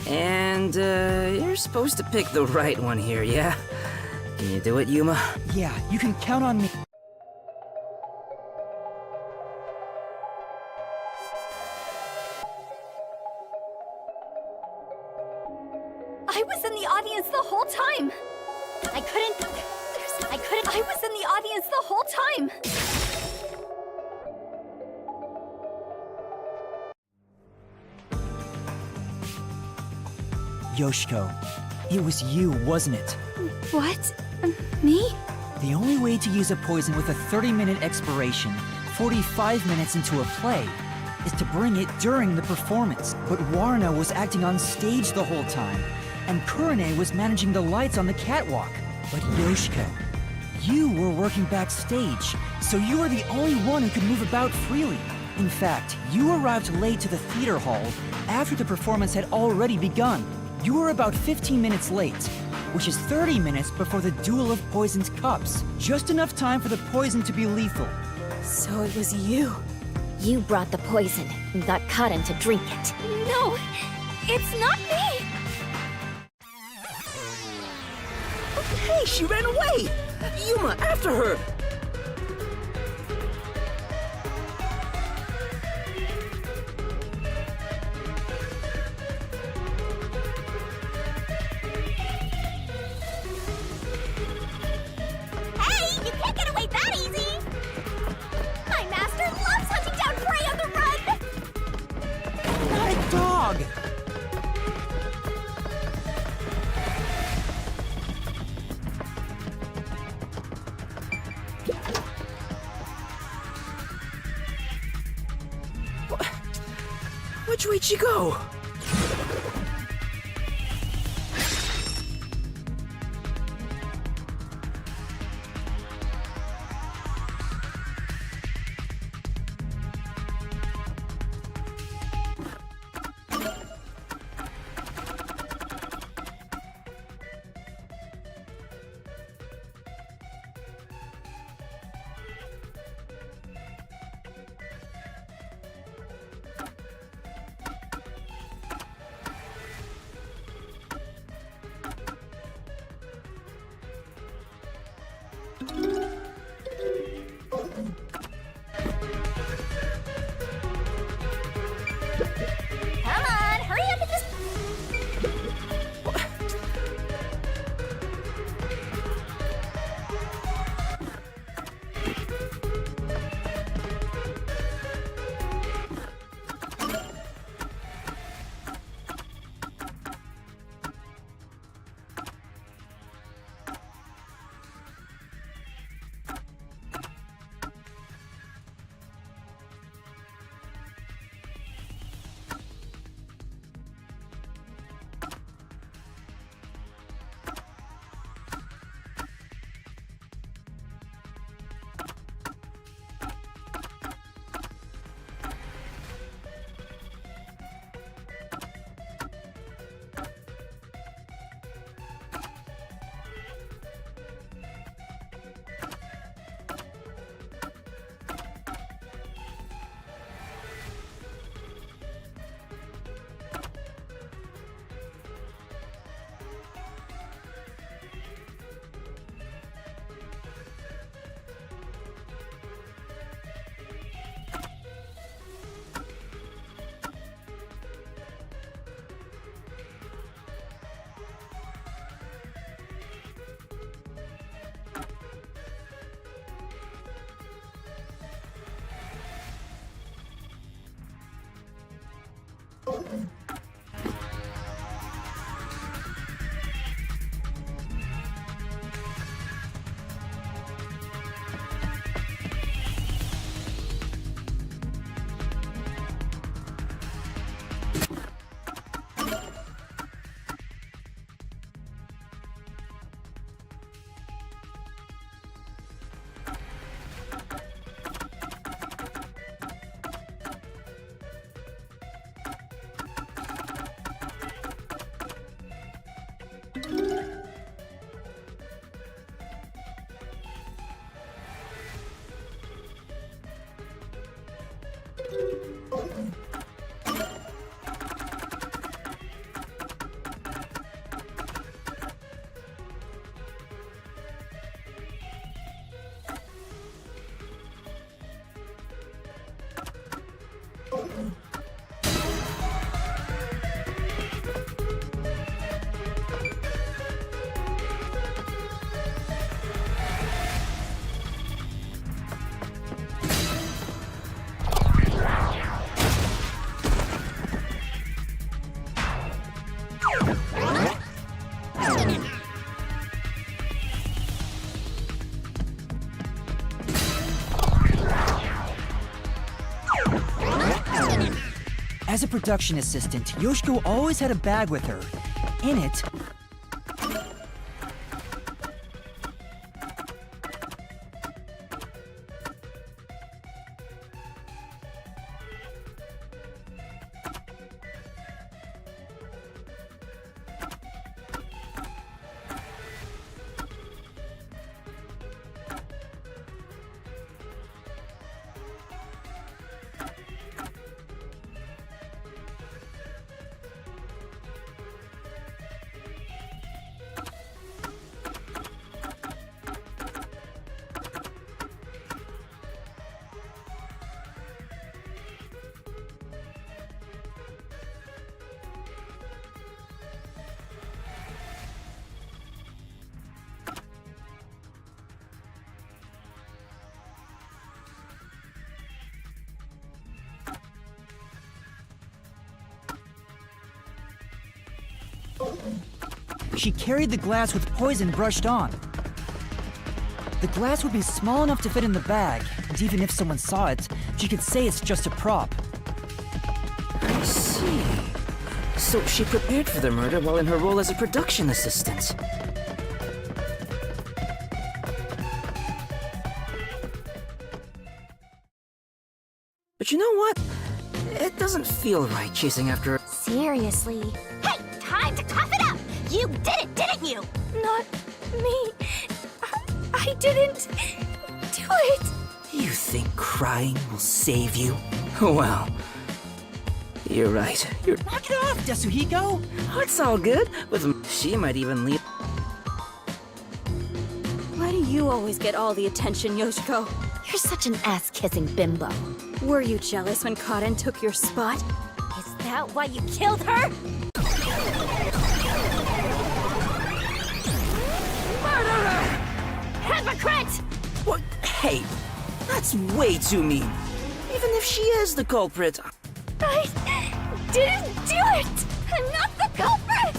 And, you're supposed to pick the right one here, yeah? Can you do it, Yuma? Yeah, you can count on me. I was in the audience the whole time! I was in the audience the whole time! Yoshiko, it was you, wasn't it? What? Me? The only way to use a poison with a 30-minute expiration, 45 minutes into a play, is to bring it during the performance. But Warno was acting on stage the whole time, and Kurone was managing the lights on the catwalk. But Yoshiko, you were working backstage, so you were the only one who could move about freely. In fact, you arrived late to the theater hall after the performance had already begun. You were about 15 minutes late, which is 30 minutes before the Duel of Poisoned Cups. Just enough time for the poison to be lethal. So it was you. You brought the poison and got Kaden to drink it. No! It's not me! Hey, she ran away! Yuma, after her! Hey, you can't get away that easy! My master loves hunting down prey on the Which way'd she go? Come on, hurry up and just... As a production assistant, Yoshiko always had a bag with her. In it, she carried the glass with poison brushed on. The glass would be small enough to fit in the bag, and even if someone saw it, she could say it's just a prop. I see. So she prepared for the murder while in her role as a production assistant. But you know what? It doesn't feel right chasing after. Seriously. Hey, time to cough it up! You did it, didn't you? Not me. I didn't do it. You think crying will save you? Well, you're right. Knock it off, Yasuhiko! Oh, it's all good. She might even leave. Why do you always get all the attention, Yoshiko? You're such an ass-kissing bimbo. Were you jealous when Kaden took your spot? Is that why you killed her? Murderer! Hypocrite! What? Hey, that's way too mean. Even if she is the culprit. I didn't do it! I'm not the culprit!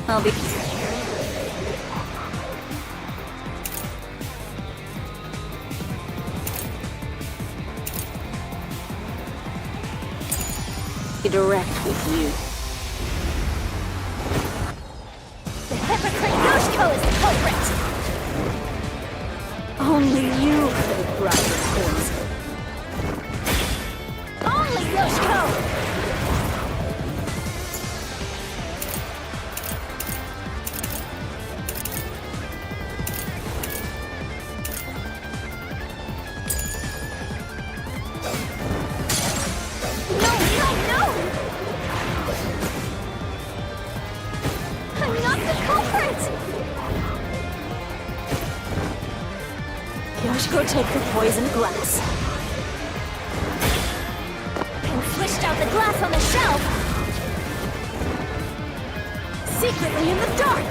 I'll be... direct with you. The hypocrite Yoshiko is the culprit! Only you could have brought the poison. Only Yoshiko! Yoshiko, take the poisoned glass. And switched out the glass on the shelf! Secretly in the dark!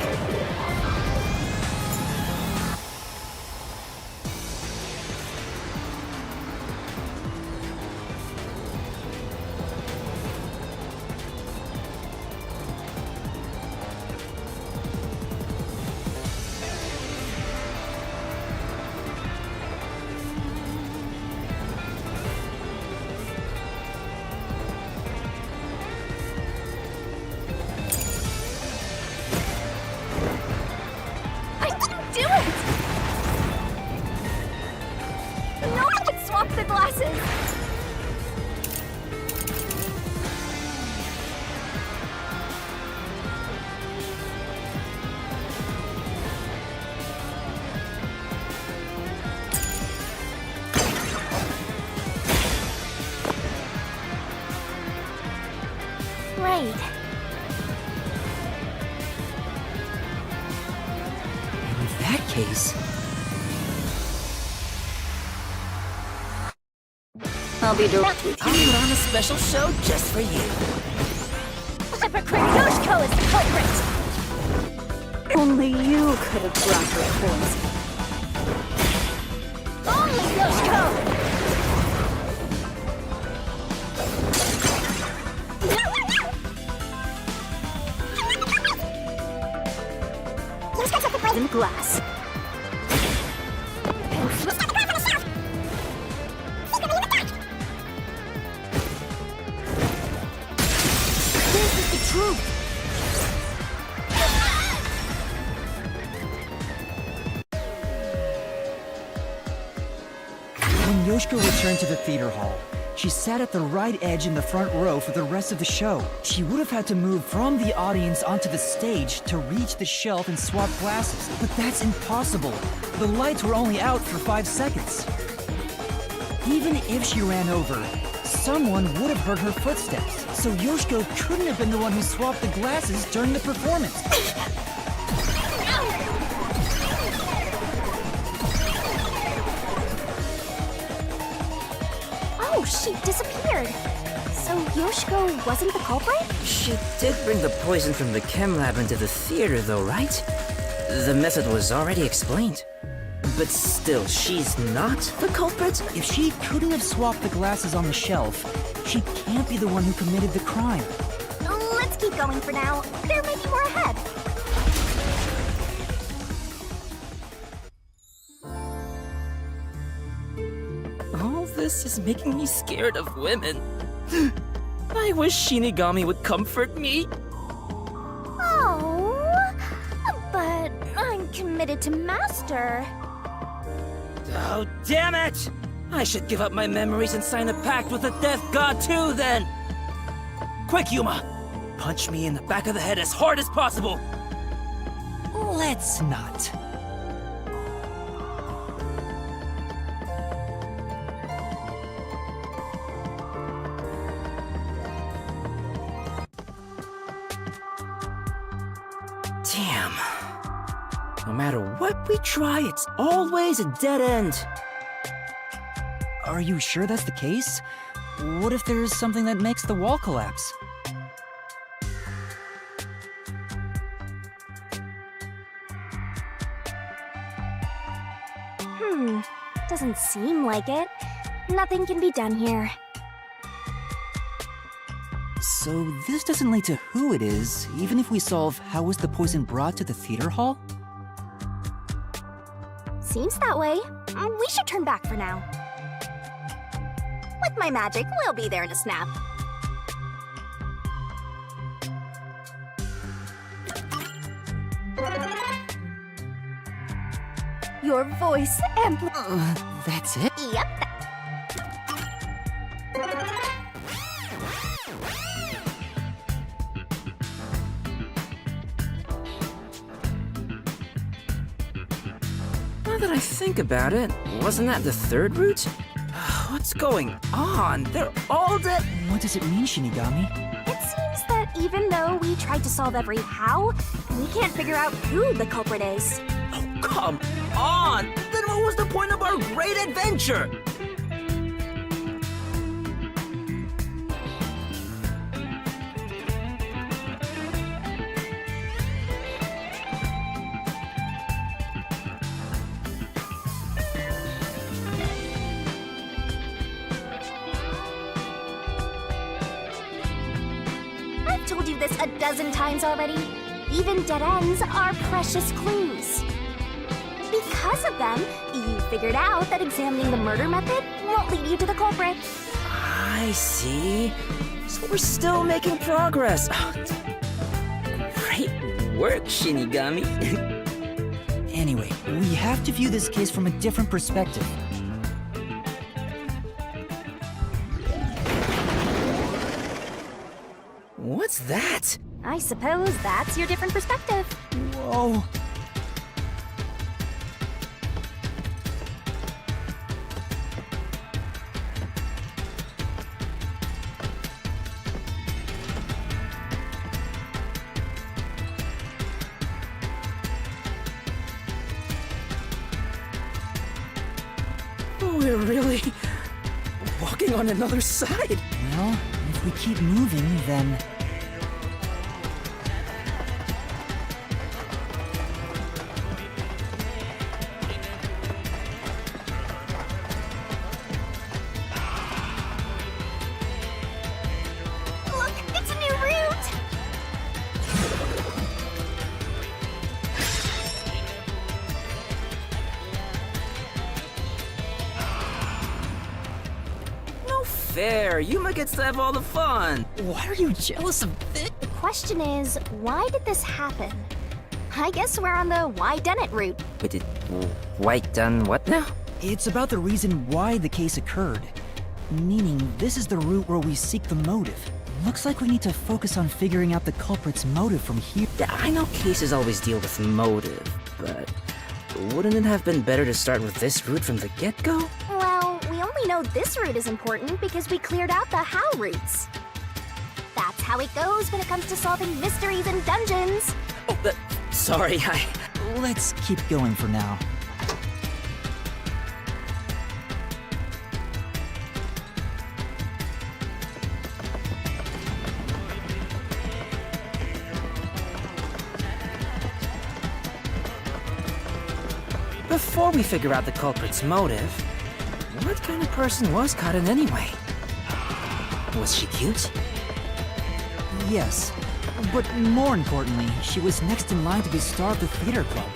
The glasses! Right. In that case... I'll be direct with you. I'll put on a special show just for you. Hypocrite Yoshiko is the culprit! Only you could have brought her poison. Only Yoshiko! Yoshiko took the poison glass. When Yoshiko returned to the theater hall, she sat at the right edge in the front row for the rest of the show. She would have had to move from the audience onto the stage to reach the shelf and swap glasses, but that's impossible. The lights were only out for 5 seconds. Even if she ran over, someone would have heard her footsteps, so Yoshiko couldn't have been the one who swapped the glasses during the performance. Oh, she disappeared. So Yoshiko wasn't the culprit? She did bring the poison from the chem lab into the theater, though, right? The method was already explained. But still, she's not the culprit? If she couldn't have swapped the glasses on the shelf, she can't be the one who committed the crime. Let's keep going for now. There may be more ahead. All this is making me scared of women. I wish Shinigami would comfort me. Oh, but I'm committed to Master. Oh, damn it! I should give up my memories and sign a pact with the Death God too, then! Quick, Yuma! Punch me in the back of the head as hard as possible! Let's not. Damn. No matter what we try, it's always a dead end. Are you sure that's the case? What if there's something that makes the wall collapse? Doesn't seem like it. Nothing can be done here. So this doesn't lead to who it is, even if we solve how was the poison brought to the theater hall? Seems that way. We should turn back for now. With my magic, we'll be there in a snap. Your voice That's it? Yep. Now that I think about it, wasn't that the third route? What's going on? They're all dead. What does it mean, Shinigami? It seems that even though we tried to solve every how, we can't figure out who the culprit is. Oh, come on! Then what was the point of our great adventure? I've told you this a dozen times already. Even dead ends are precious clues. Because of them, you figured out that examining the murder method won't lead you to the culprit. I see. So we're still making progress. Great work, Shinigami. Anyway, we have to view this case from a different perspective. What's that? I suppose that's your different perspective. Whoa. We're really walking on another side. Well, if we keep moving, then... Look, it's a new route! No fair. Yuma gets to have all the fun. Why are you jealous of this? The question is, why did this happen? I guess we're on the why done it route. Wait, did White done what now? It's about the reason why the case occurred. Meaning, this is the route where we seek the motive. Looks like we need to focus on figuring out the culprit's motive from here. Yeah, I know cases always deal with motive, but wouldn't it have been better to start with this route from the get-go? Well, we only know this route is important because we cleared out the how routes. That's how it goes when it comes to solving mysteries and dungeons. Oh, sorry, Let's keep going for now. before we figure out the culprit's motive, what kind of person was Karen anyway? Was she cute? Yes, but more importantly, she was next in line to be star of the theater club.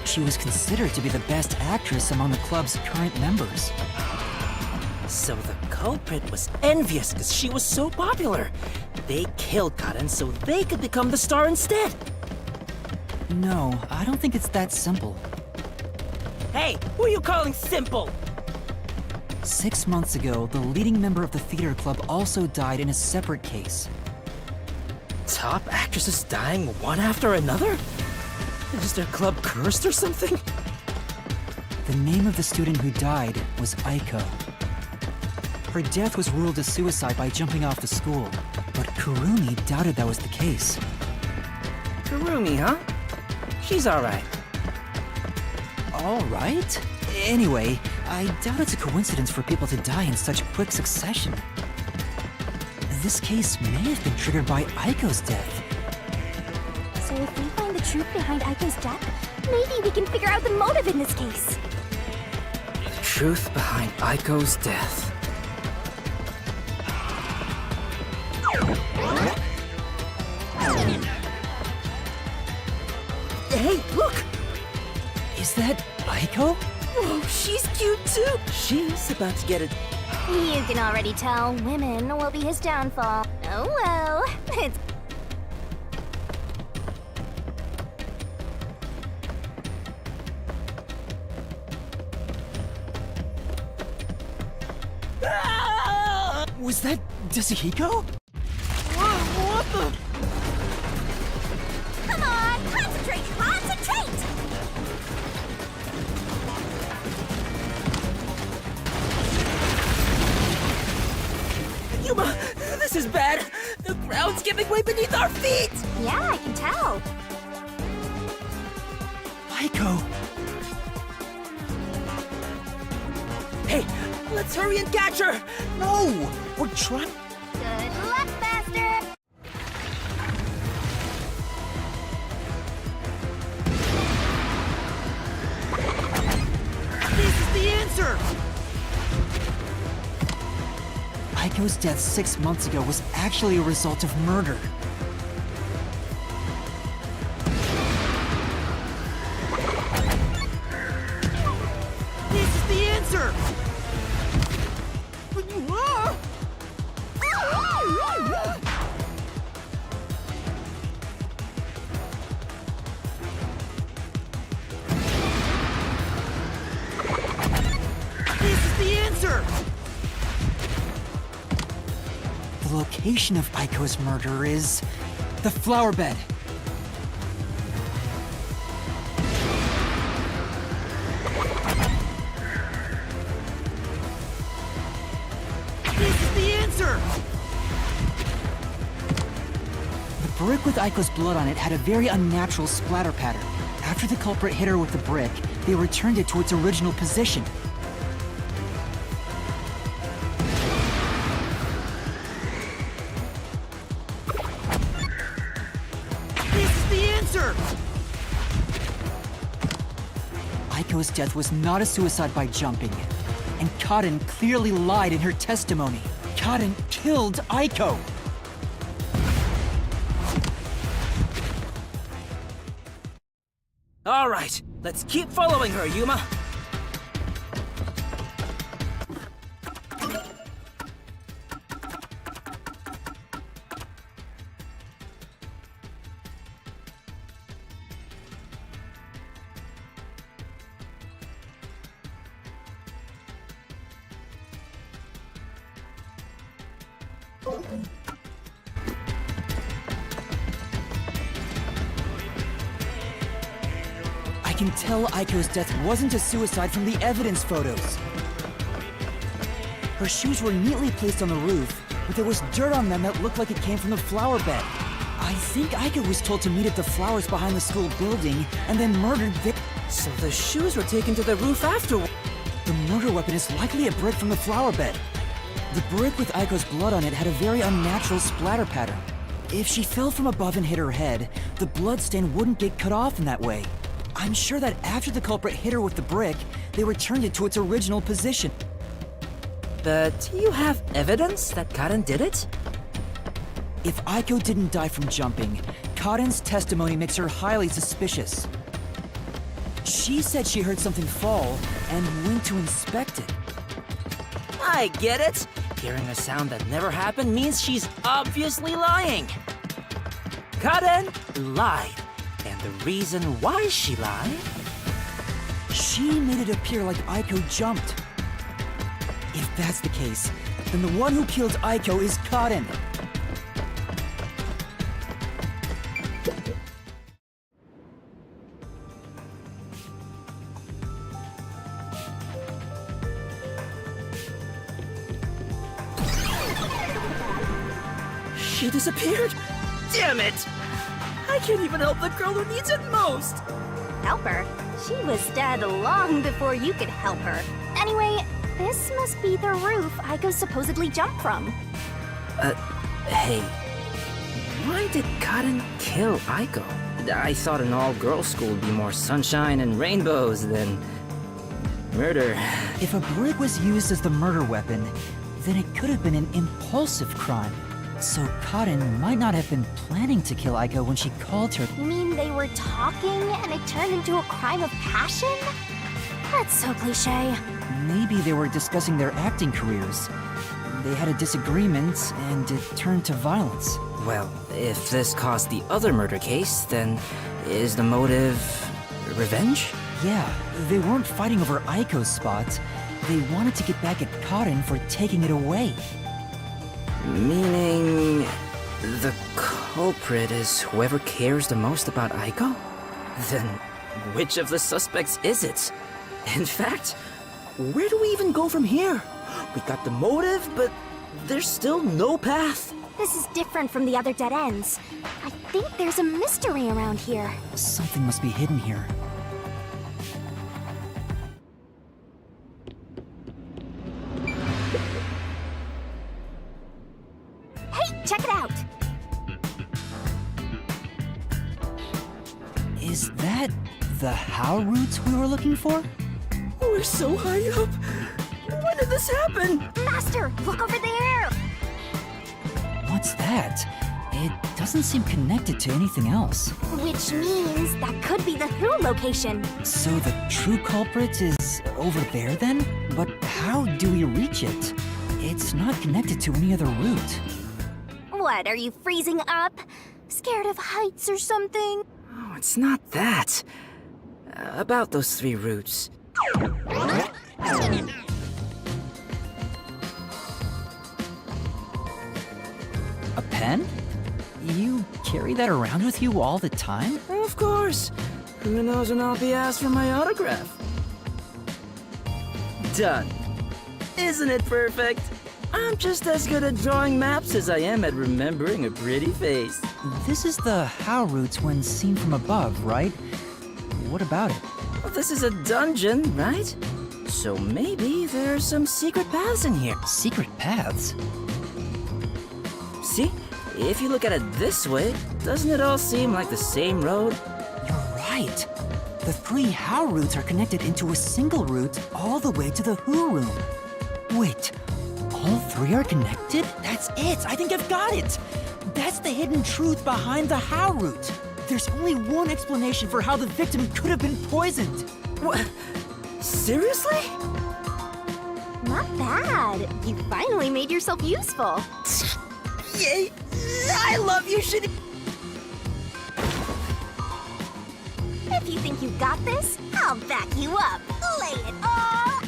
She was considered to be the best actress among the club's current members. So the culprit was envious because she was so popular. They killed Karen so they could become the star instead. No, I don't think it's that simple. Hey, who are you calling simple? 6 months ago, the leading member of the theater club also died in a separate case. Top actresses dying one after another? Is their club cursed or something? The name of the student who died was Aiko. Her death was ruled a suicide by jumping off the school, but Kurumi doubted that was the case. Kurumi, huh? She's alright. All right. Anyway, I doubt it's a coincidence for people to die in such quick succession. This case may have been triggered by Aiko's death. So if we find the truth behind Aiko's death, maybe we can figure out the motive in this case. The truth behind Aiko's death. Hey, look! Is that Aiko? Whoa, she's cute too! She's about to get it. You can already tell women will be his downfall. Oh well, it's... Was that Yasuhiko? What the? Come on, concentrate, concentrate! Yuma, this is bad! The ground's giving way beneath our feet! Yeah, I can tell. Aiko! Hey, let's hurry and catch her! No! We're trying... Good luck, bastard! This is the answer! Aiko's death 6 months ago was actually a result of murder. This is the answer! This is the answer! The location of Aiko's murder is... the flower bed. This is the answer! The brick with Aiko's blood on it had a very unnatural splatter pattern. After the culprit hit her with the brick, they returned it to its original position. This is the answer! Aiko's death was not a suicide by jumping. And Karen clearly lied in her testimony. Karen killed Aiko! All right, let's keep following her, Yuma. I can tell Aiko's death wasn't a suicide from the evidence photos. Her shoes were neatly placed on the roof, but there was dirt on them that looked like it came from the flower bed. I think Aiko was told to meet at the flowers behind the school building and then murdered there. So the shoes were taken to the roof afterward. The murder weapon is likely a brick from the flower bed. The brick with Aiko's blood on it had a very unnatural splatter pattern. If she fell from above and hit her head, the bloodstain wouldn't get cut off in that way. I'm sure that after the culprit hit her with the brick, they returned it to its original position. But you have evidence that Karen did it? If Aiko didn't die from jumping, Karen's testimony makes her highly suspicious. She said she heard something fall and went to inspect it. I get it. Hearing a sound that never happened means she's obviously lying. Karen lied. And the reason why she lied? She made it appear like Aiko jumped. If that's the case, then the one who killed Aiko is Karen. She disappeared? Damn it! I can't even help the girl who needs it most! Help her? She was dead long before you could help her. Anyway, this must be the roof Aiko supposedly jumped from. Hey, why did Karen kill Aiko? I thought an all-girls school would be more sunshine and rainbows than murder. If a brick was used as the murder weapon, then it could have been an impulsive crime. So Karen might not have been planning to kill Aiko when she called her. You mean they were talking and it turned into a crime of passion? That's so cliche. Maybe they were discussing their acting careers. They had a disagreement, and it turned to violence. Well, if this caused the other murder case, then is the motive revenge? Yeah, they weren't fighting over Aiko's spot. They wanted to get back at Karen for taking it away. Meaning the culprit is whoever cares the most about Aiko? Then which of the suspects is it? In fact, where do we even go from here? We got the motive, but there's still no path. This is different from the other dead ends. I think there's a mystery around here. Something must be hidden here. Hey, check it out! Is that the How route we were looking for? We're so high up. When did this happen? Master, look over there! What's that? It doesn't seem connected to anything else. Which means that could be the Who location. So the true culprit is over there then? But how do we reach it? It's not connected to any other route. What, are you freezing up? Scared of heights or something? Oh, it's not that. About those 3 routes. A pen? You carry that around with you all the time? Of course. Who knows when I'll be asked for my autograph? Done. Isn't it perfect? I'm just as good at drawing maps as I am at remembering a pretty face. This is the How route when seen from above, right? What about it? Well, this is a dungeon, right? So maybe there's some secret paths in here. Secret paths? See? If you look at it this way, doesn't it all seem like the same road? You're right. The 3 How routes are connected into a single route all the way to the Who room. Wait, all 3 are connected? That's it! I think I've got it! That's the hidden truth behind the How route. There's only one explanation for how the victim could have been poisoned. What? Seriously? Not bad. You finally made yourself useful. Yay! I love you, shitty. If you think you got this, I'll back you up. Lay it all out.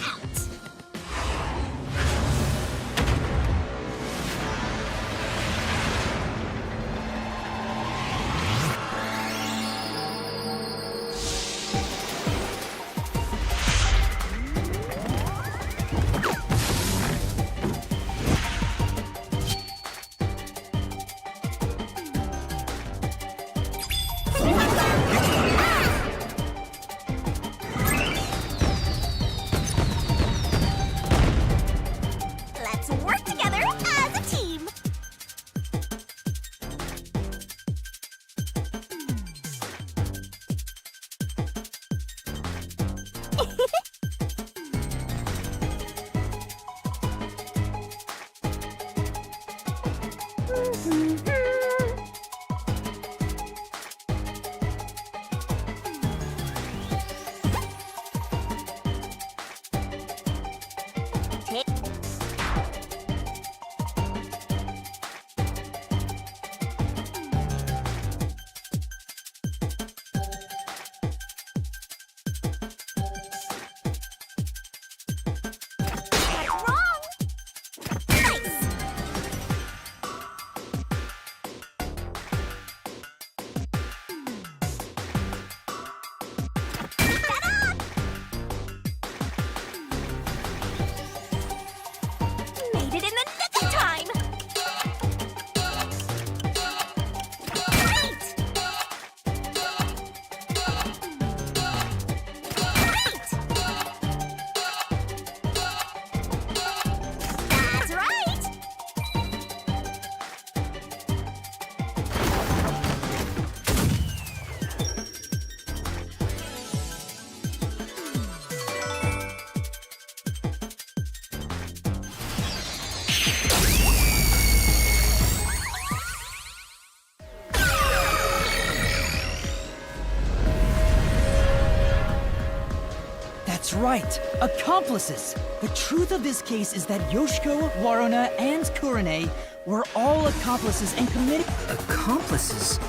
That's right, accomplices! The truth of this case is that Yoshiko, Waruna, and Kurane were all accomplices and committed. Accomplices?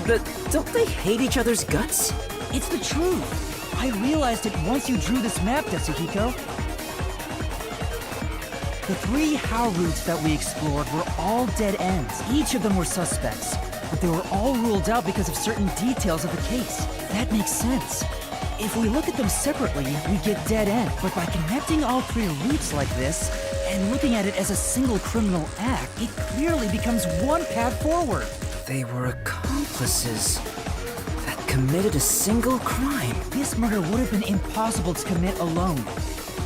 But don't they hate each other's guts? It's the truth. I realized it once you drew this map, Tetsuhiko. The 3 How routes that we explored were all dead ends. Each of them were suspects, but they were all ruled out because of certain details of the case. That makes sense. If we look at them separately, we get dead end. But by connecting all 3 routes like this, and looking at it as a single criminal act, it clearly becomes one path forward. They were accomplices that committed a single crime. This murder would have been impossible to commit alone.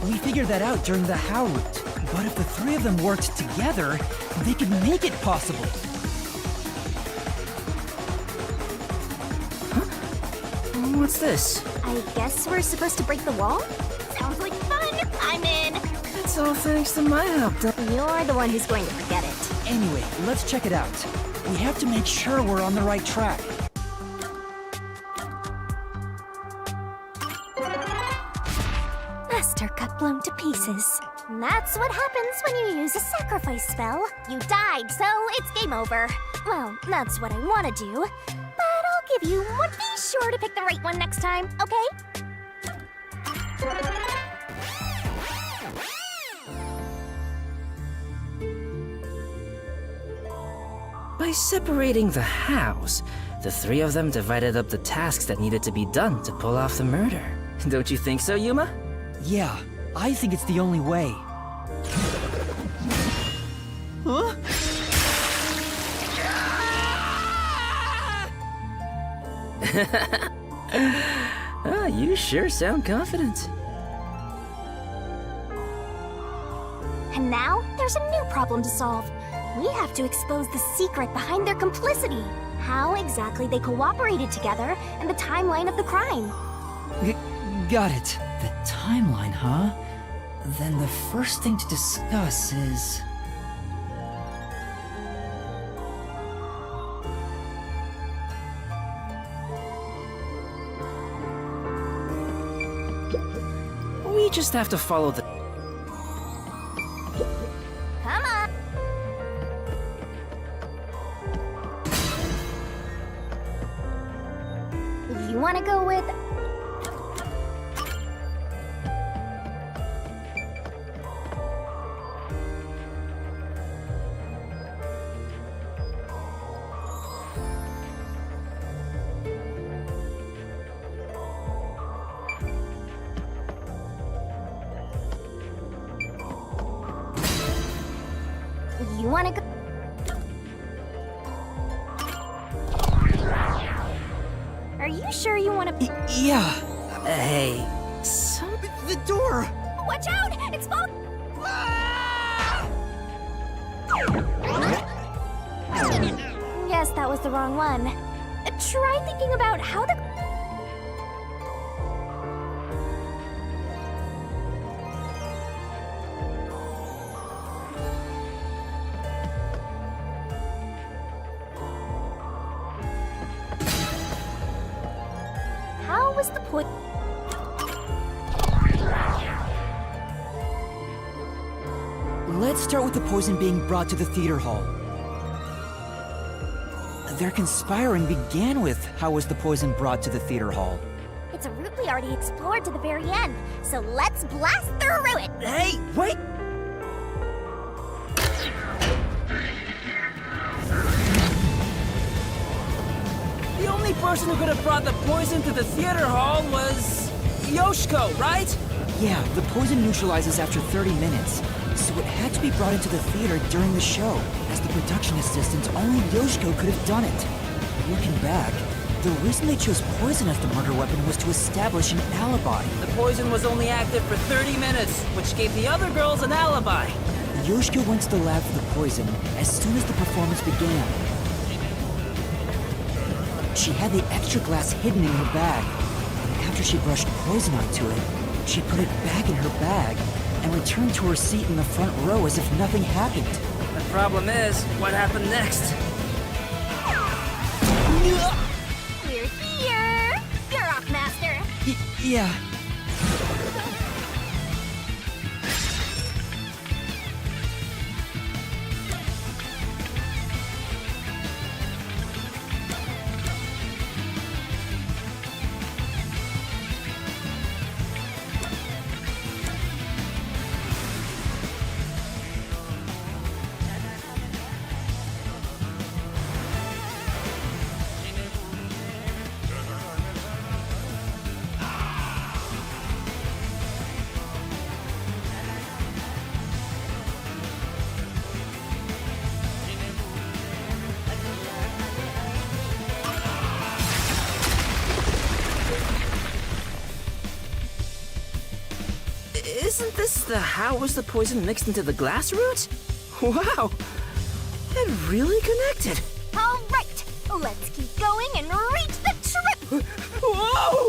We figured that out during the How route. But if the 3 of them worked together, they could make it possible. What's this? I guess we're supposed to break the wall? Sounds like fun! I'm in! It's all thanks to my help. You're the one who's going to forget it. Anyway, let's check it out. We have to make sure we're on the right track. Master got blown to pieces. That's what happens when you use a sacrifice spell. You died, so it's game over. Well, that's what I want to do. But I'll give you one. Be sure to pick the right one next time, okay? By separating the hows, the 3 of them divided up the tasks that needed to be done to pull off the murder. Don't you think so, Yuma? Yeah, I think it's the only way. Huh? You sure sound confident. And now, there's a new problem to solve. We have to expose the secret behind their complicity. How exactly they cooperated together, and the timeline of the crime. Got it. The timeline, huh? Then the first thing to discuss is... We just have to follow the... Come on! You wanna go with... You wanna go... Are you sure you wanna... Yeah, Hey, the door! Watch out! It's fall... Guess that was the wrong one. Try thinking about how the... How was the point? Let's start with the poison being brought to the theater hall. Their conspiring began with how was the poison brought to the theater hall. It's a route we already explored to the very end, so let's blast through it! Hey, wait! the only person who could have brought the poison to the theater hall was... Yoshiko, right? Yeah, the poison neutralizes after 30 minutes, so it had to be brought into the theater during the show. As the production assistant, only Yoshiko could have done it. Looking back, the reason they chose poison as the murder weapon was to establish an alibi. The poison was only active for 30 minutes, which gave the other girls an alibi. Yoshiko went to the lab for the poison as soon as the performance began. She had the extra glass hidden in her bag. After she brushed poison onto it, she put it back in her bag and returned to her seat in the front row as if nothing happened. The problem is, what happened next? We're here! You're off, Master! Yeah. Isn't this the how was the poison mixed into the glass root? Wow, it really connected. All right, let's keep going and reach the trip. Whoa!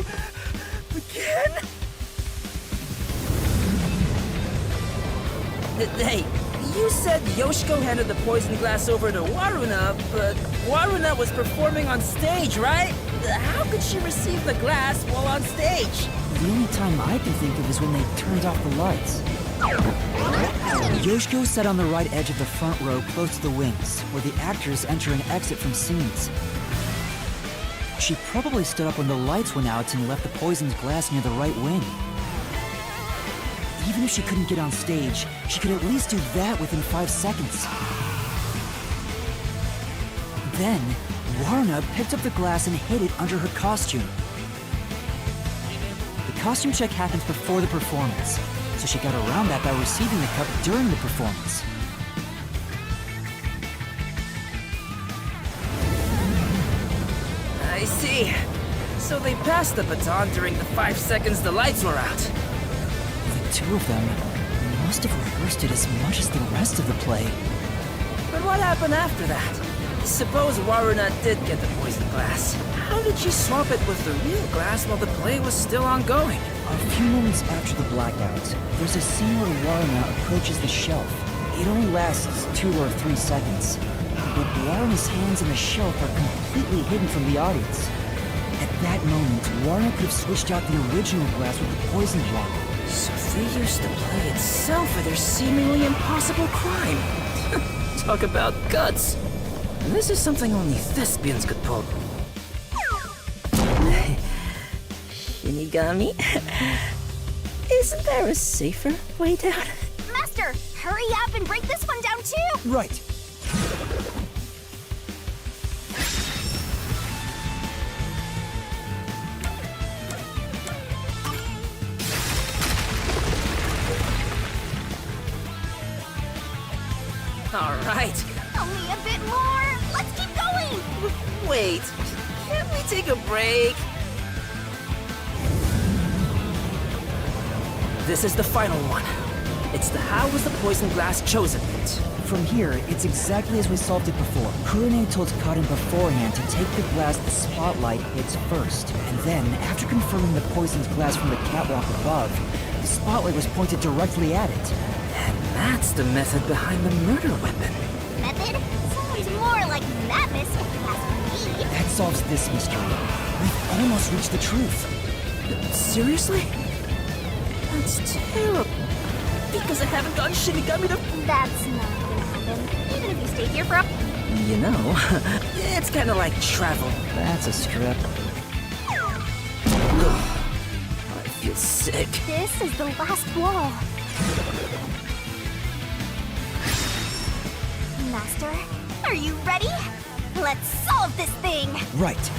Again? Hey, you said Yoshiko handed the poison glass over to Waruna, but Waruna was performing on stage, right? How could she receive the glass while on stage? The only time I can think of is when they turned off the lights. Yoshiko sat on the right edge of the front row close to the wings, where the actors enter and exit from scenes. She probably stood up when the lights went out and left the poisoned glass near the right wing. Even if she couldn't get on stage, she could at least do that within 5 seconds. Then, Warna picked up the glass and hid it under her costume. The costume check happens before the performance, so she got around that by receiving the cup during the performance. I see. So they passed the baton during the 5 seconds the lights were out. The two of them must have rehearsed it as much as the rest of the play. But what happened after that? Suppose Waruna did get the poison glass. How did she swap it with the real glass while the play was still ongoing? A few moments after the blackout, there's a scene where Waruna approaches the shelf. It only lasts 2 or 3 seconds. But Waruna's hands on the shelf are completely hidden from the audience. At that moment, Waruna could have switched out the original glass with the poisoned one. So they used the play itself for their seemingly impossible crime. Talk about guts. This is something only thespians could pull. Shinigami? Isn't there a safer way down? Master, hurry up and break this one down too. Right. All right. Only a bit more. Let's keep going. Wait, can't we take a break? This is the final one. It's the how was the poison glass chosen bit. From here, it's exactly as we solved it before. Kurone told Karin beforehand to take the glass the spotlight hits first. And then, after confirming the poisoned glass from the catwalk above, the spotlight was pointed directly at it. And that's the method behind the murder weapon. Method? Sounds more like madness if you ask me. That solves this mystery. We've almost reached the truth. Seriously? That's terrible. Because I haven't gotten Shinigami to... That's not gonna happen. Even if you stay here for a... You know, it's kind of like travel. That's a strip. Ugh, I feel sick. This is the last wall. Master, are you ready? Let's solve this thing! Right.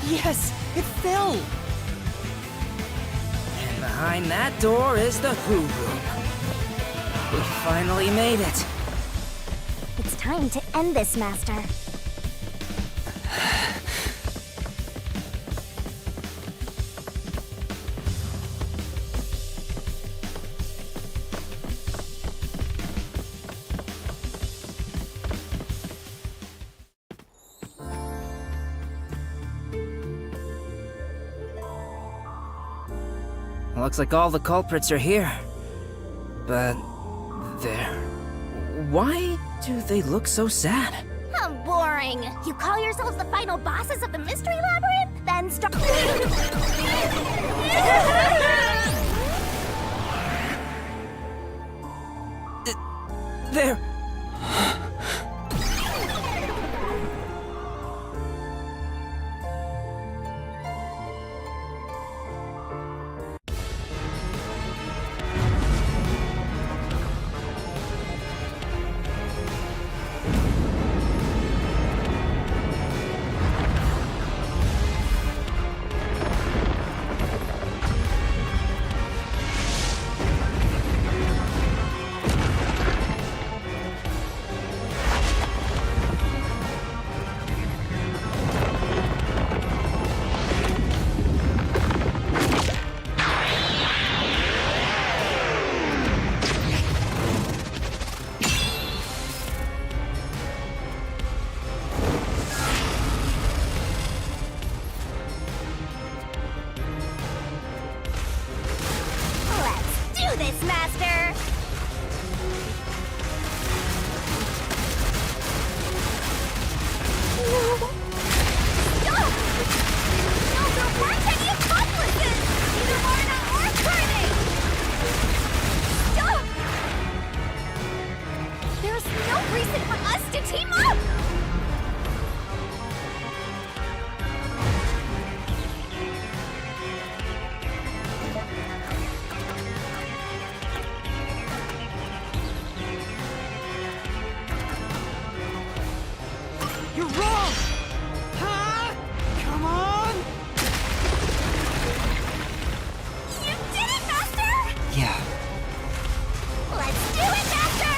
Yes, it fell! And behind that door is the Who Room. We finally made it. It's time to end this, Master. Looks like all the culprits are here. But... why do they look so sad? How boring! You call yourselves the final bosses of the Mystery Labyrinth? Then start... They're... this, Master! No! Stop! No, there weren't any accomplices! Neither Marna or Carne! Stop! There's no reason for us to team up! You're wrong! Huh? Come on! You did it, Master! Yeah. Let's do it, Master!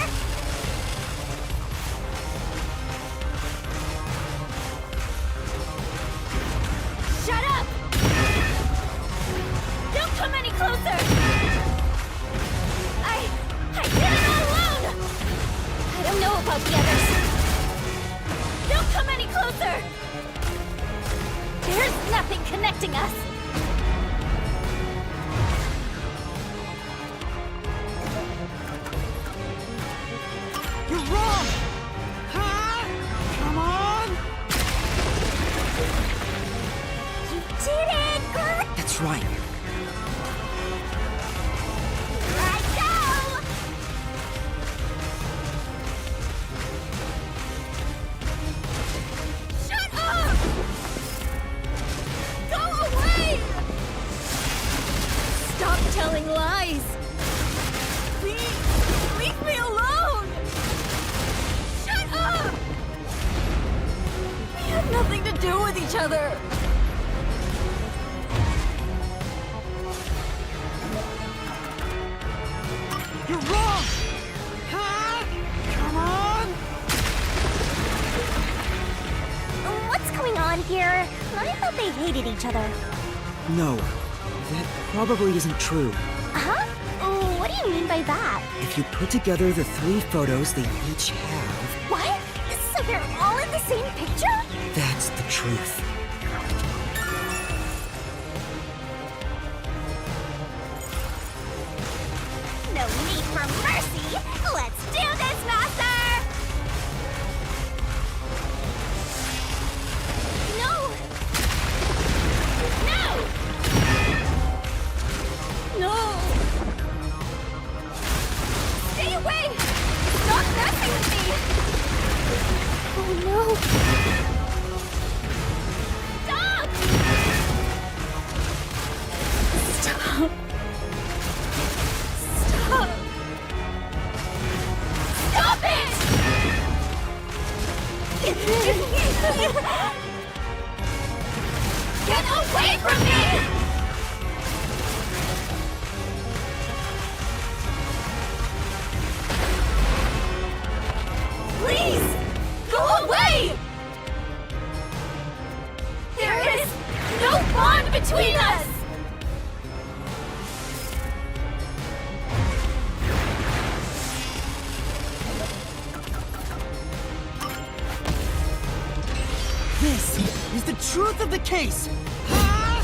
Shut up! Don't come any closer! I did it all alone! I don't know about the others. Don't come any closer! There's nothing connecting us! You're wrong! Huh? Come on! You did it! Good! That's right. Here I go! Shut up! Go away! Stop telling lies! Please, leave me alone! Shut up! We had nothing to do with each other! You're wrong! Huh? Come on! What's going on here? I thought they hated each other. No, that probably isn't true. Huh? What do you mean by that? If you put together the 3 photos they each have, What? So they're all in the same picture? that's the truth. No need for mercy! Let's do this, Master! No! No! No! Stay away! Stop messing with me! Oh no! Stop! Stop! Stop! Stop it! Get away from me! Please! Go away! There is no bond between us! This is the truth of the case! Huh?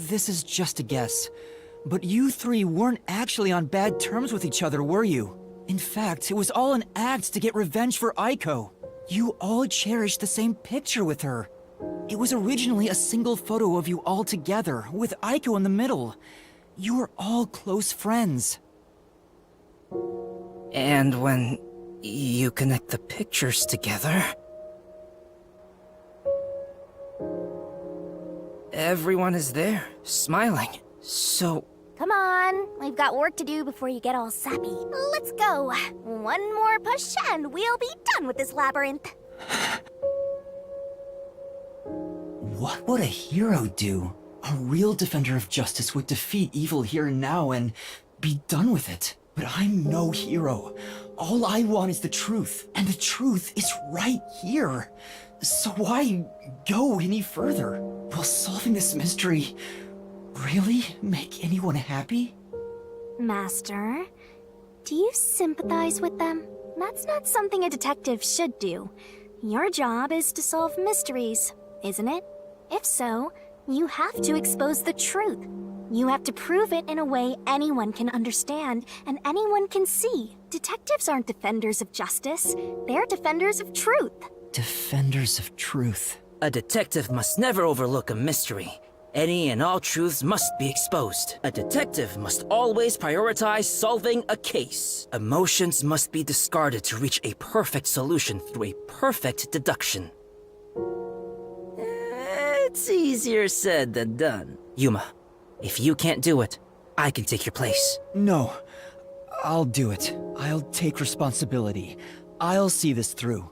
This is just a guess, but you 3 weren't actually on bad terms with each other, were you? In fact, it was all an act to get revenge for Aiko. You all cherished the same picture with her. It was originally a single photo of you all together, with Aiko in the middle. You were all close friends. And when you connect the pictures together, everyone is there, smiling. So, Come on, we've got work to do before you get all sappy. Let's go. One more push and we'll be done with this labyrinth. What would a hero do? A real defender of justice would defeat evil here and now and be done with it. But I'm no hero. All I want is the truth, and the truth is right here. So why go any further? Will solving this mystery really make anyone happy? Master, do you sympathize with them? That's not something a detective should do. Your job is to solve mysteries, isn't it? If so, you have to expose the truth. You have to prove it in a way anyone can understand and anyone can see. Detectives aren't defenders of justice. They're defenders of truth. Defenders of truth. A detective must never overlook a mystery. Any and all truths must be exposed. A detective must always prioritize solving a case. Emotions must be discarded to reach a perfect solution through a perfect deduction. It's easier said than done. Yuma, if you can't do it, I can take your place. No, I'll do it. I'll take responsibility. I'll see this through.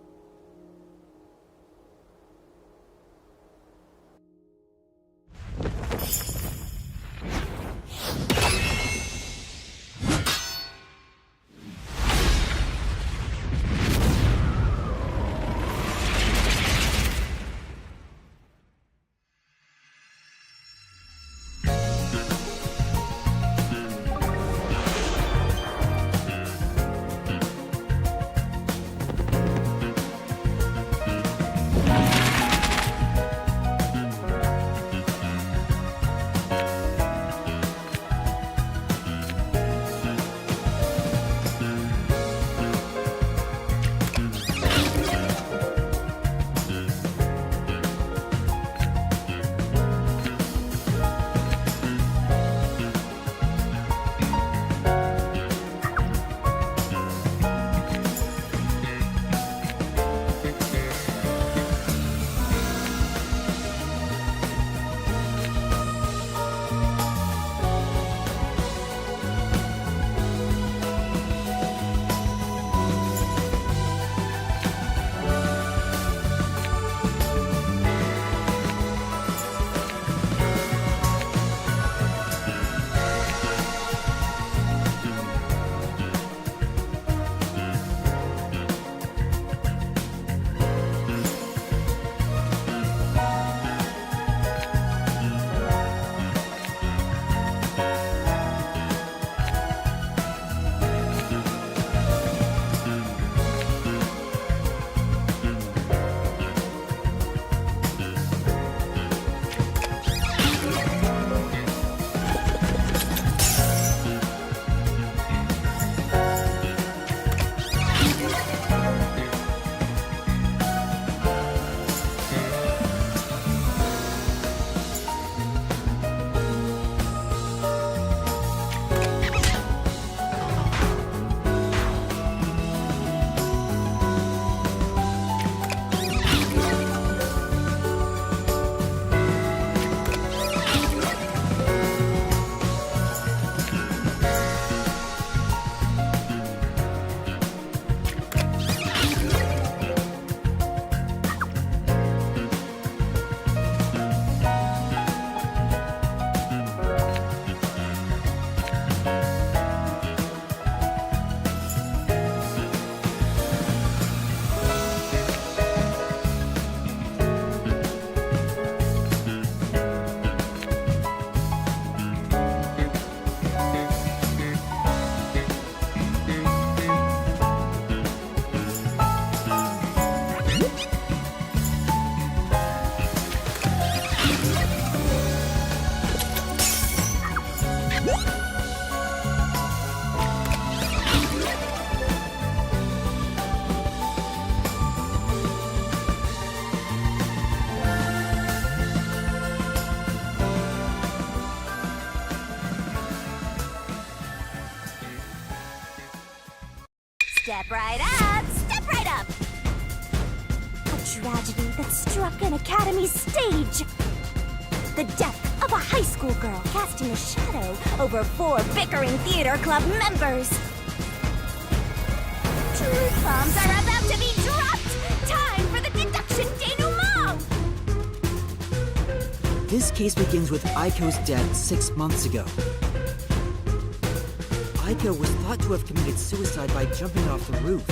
Step right up! Step right up! A tragedy that struck an academy stage! The death of a high school girl casting a shadow over 4 bickering theater club members! Truth bombs are about to be dropped! Time for the deduction denouement! This case begins with Aiko's death 6 months ago. Aiko was thought to have committed suicide by jumping off the roof.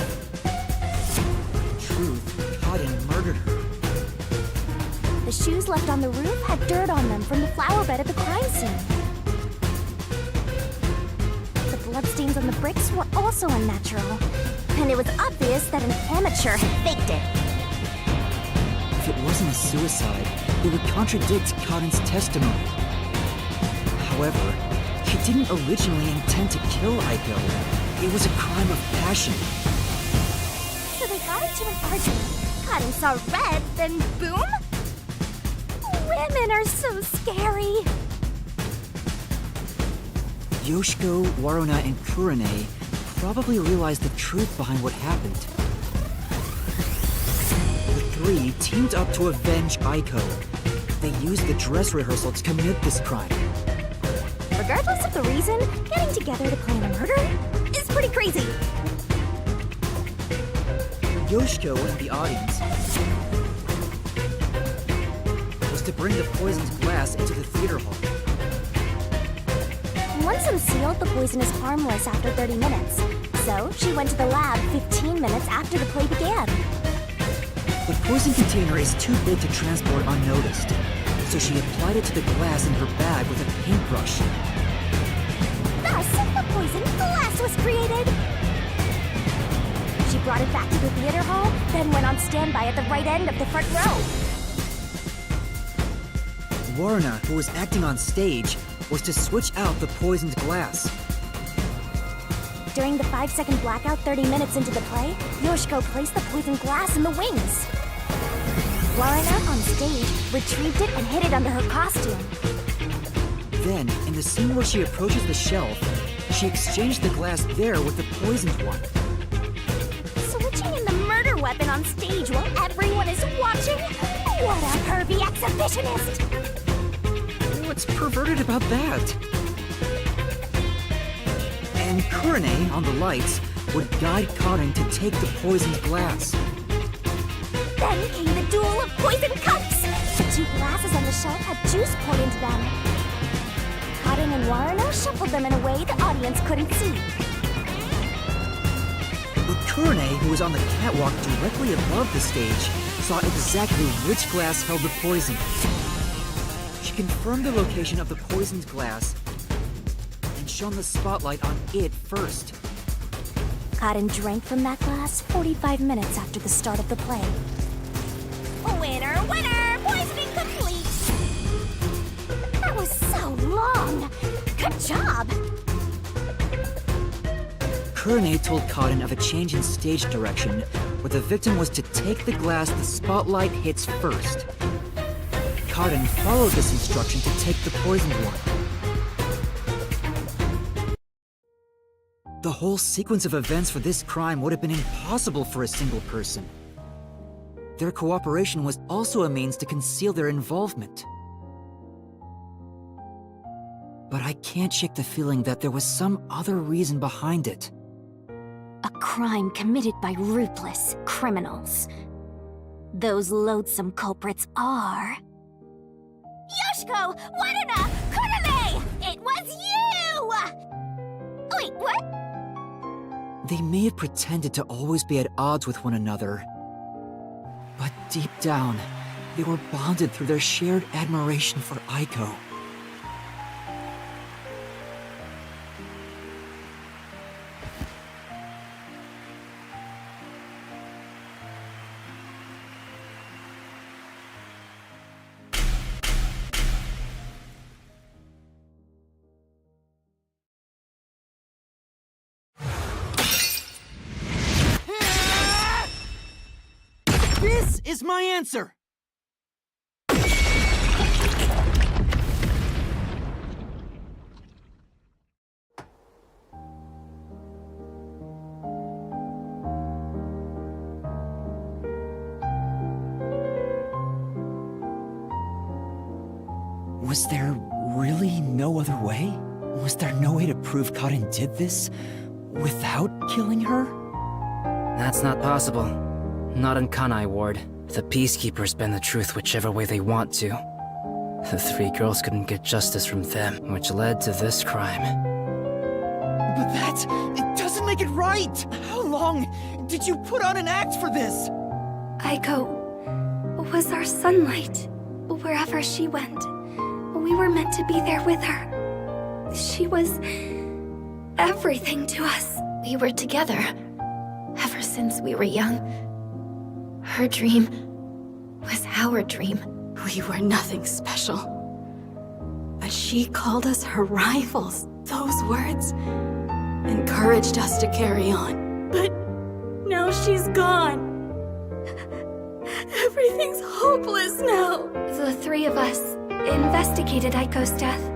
In truth, Kaden murdered her. The shoes left on the roof had dirt on them from the flower bed at the crime scene. The bloodstains on the bricks were also unnatural. And it was obvious that an amateur had faked it. If it wasn't a suicide, it would contradict Kaden's testimony. However, she didn't originally intend to kill Aiko. It was a crime of passion. So they got into an argument. Kaden saw red, then boom? Women are so scary. Yoshiko, Waruna, and Kurane probably realized the truth behind what happened. The three teamed up to avenge Aiko. They used the dress rehearsal to commit this crime. Regardless of the reason, getting together to plan a murder is pretty crazy. Yoshiko and the audience was to bring the poisoned glass into the theater hall. Once unsealed, the poison is harmless after 30 minutes. So she went to the lab 15 minutes after the play began. The poison container is too big to transport unnoticed, so she applied it to the glass in her bag with a paintbrush. Thus, the poison glass was created. She brought it back to the theater hall, then went on standby at the right end of the front row. Waruna, who was acting on stage, was to switch out the poisoned glass. During the 5-second blackout 30 minutes into the play, Yoshiko placed the poisoned glass in the wings. Waruna, on stage, retrieved it and hid it under her costume. Then, in the scene where she approaches the shelf, she exchanged the glass there with the poisoned one. Switching in the murder weapon on stage while everyone is watching? What a pervy exhibitionist! What's perverted about that? And Kurane, on the lights, would guide Kaden to take the poisoned glass. Then came the duel of poison cups! The two glasses on the shelf had juice poured into them. Kaden and Waruna shuffled them in a way the audience couldn't see. But Kurane, who was on the catwalk directly above the stage, saw exactly which glass held the poison. She confirmed the location of the poisoned glass and shone the spotlight on it first. Kaden drank from that glass 45 minutes after the start of the play. Winner, winner! Poisoning complete! That was so long! Good job! Kurane told Kaden of a change in stage direction, where the victim was to take the glass the spotlight hits first. Kaden followed this instruction to take the poisoned one. The whole sequence of events for this crime would have been impossible for a single person. Their cooperation was also a means to conceal their involvement. But I can't shake the feeling that there was some other reason behind it. A crime committed by ruthless criminals. Those loathsome culprits are... Yoshiko! Waruna! Kurane! It was you! Wait, what? They may have pretended to always be at odds with one another, but deep down, they were bonded through their shared admiration for Aiko. This is my answer! Was there really no other way? Was there no way to prove Kaden did this without killing her? That's not possible. Not in Kanai Ward. The Peacekeepers bend the truth whichever way they want to. The three girls couldn't get justice from them, which led to this crime. But it doesn't make it right! How long did you put on an act for this? Aiko was our sunlight. Wherever she went, we were meant to be there with her. She was everything to us. We were together ever since we were young. Her dream was our dream. We were nothing special. But she called us her rivals. Those words encouraged us to carry on. But now she's gone. Everything's hopeless now. The three of us investigated Aiko's death.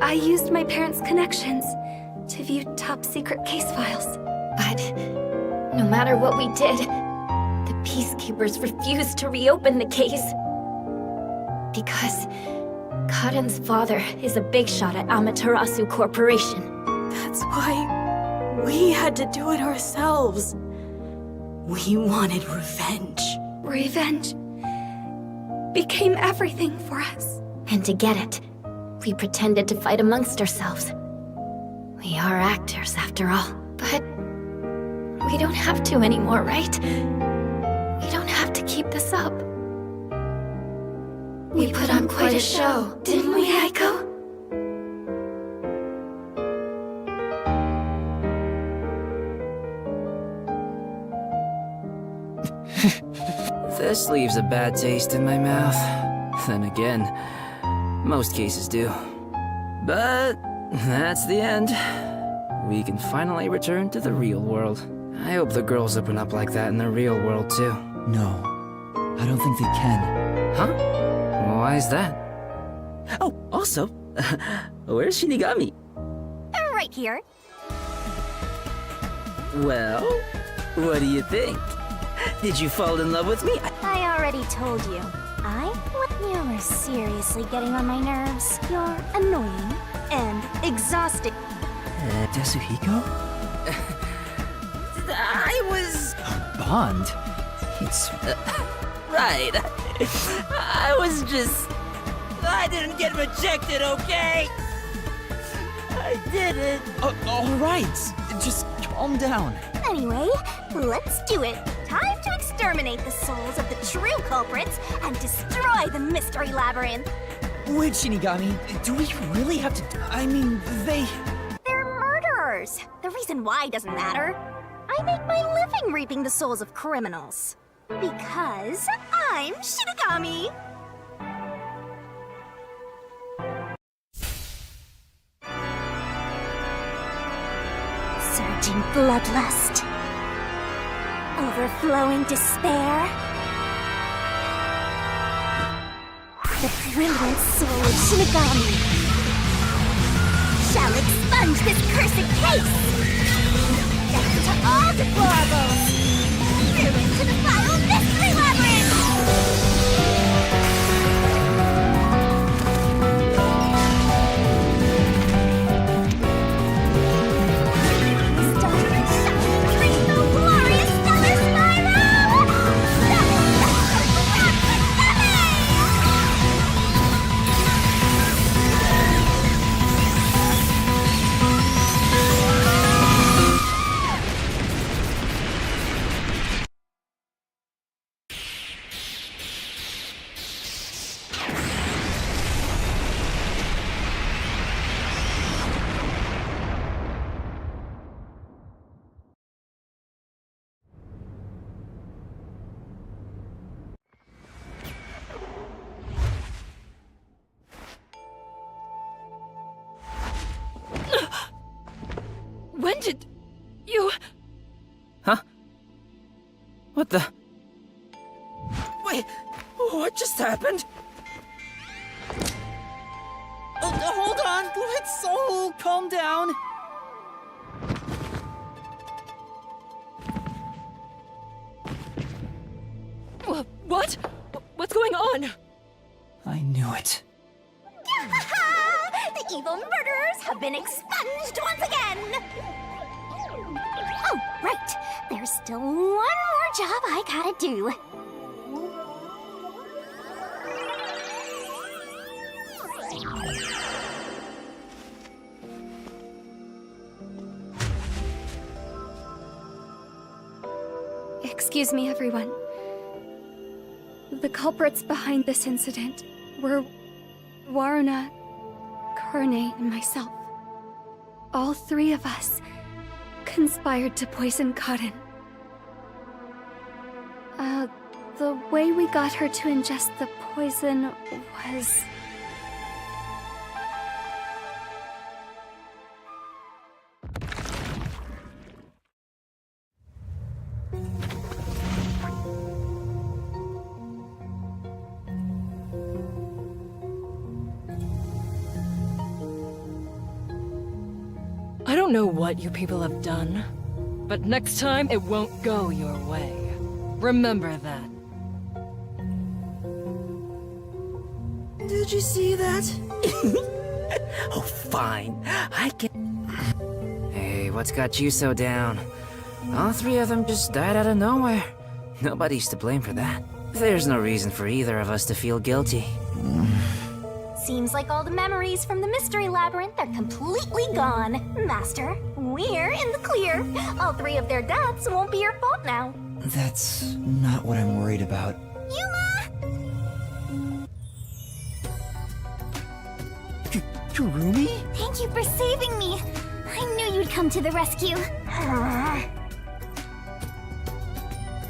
I used my parents' connections to view top-secret case files. But no matter what we did, the Peacekeepers refused to reopen the case. Because Kaden's father is a big shot at Amaterasu Corporation. That's why we had to do it ourselves. We wanted revenge. Revenge became everything for us. And to get it, we pretended to fight amongst ourselves. We are actors, after all. But we don't have to anymore, right? We don't have to keep this up. We put on quite a show, didn't we, Aiko? This leaves a bad taste in my mouth. Then again, most cases do. But that's the end. We can finally return to the real world. I hope the girls open up like that in the real world too. No, I don't think they can. Huh? Why is that? Oh, also, where's Shinigami? Right here. Well, what do you think? Did you fall in love with me? I already told you. You're seriously getting on my nerves. You're annoying and exhausting. Tetsuhiko? I was... Bond? It's... right. I was just... I didn't get rejected, okay? I didn't. all right. Just calm down. Anyway, let's do it. Time to exterminate the souls of the true culprits and destroy the Mystery Labyrinth. Wait, Shinigami, do we really have to... I mean, They're murderers. The reason why doesn't matter. I make my living reaping the souls of criminals. Because I'm Shinigami. Surging bloodlust. Overflowing despair. The brilliant soul of Shinigami shall expunge this cursed case. Death to all deplorables. Ruin to the final Mystery Labyrinth. When did you... Huh? What the... Wait, what just happened? hold on. Let's all calm down. What? What's going on? I knew it. The evil murderers have been expunged once again! Oh, right. There's still one more job I gotta do. Excuse me, everyone. The culprits behind this incident were Waruna, Karne, and myself. All three of us conspired to poison Cotton. The way we got her to ingest the poison was... I don't know what you people have done, but next time it won't go your way. Remember that. Did you see that? Oh, fine. I can. Hey, what's got you so down? All three of them just died out of nowhere. Nobody's to blame for that. There's no reason for either of us to feel guilty. Seems like all the memories from the Mystery Labyrinth are completely gone. Master, we're in the clear. All three of their deaths won't be your fault now. That's not what I'm worried about. Yuma! Kurumi? Thank you for saving me. I knew you'd come to the rescue.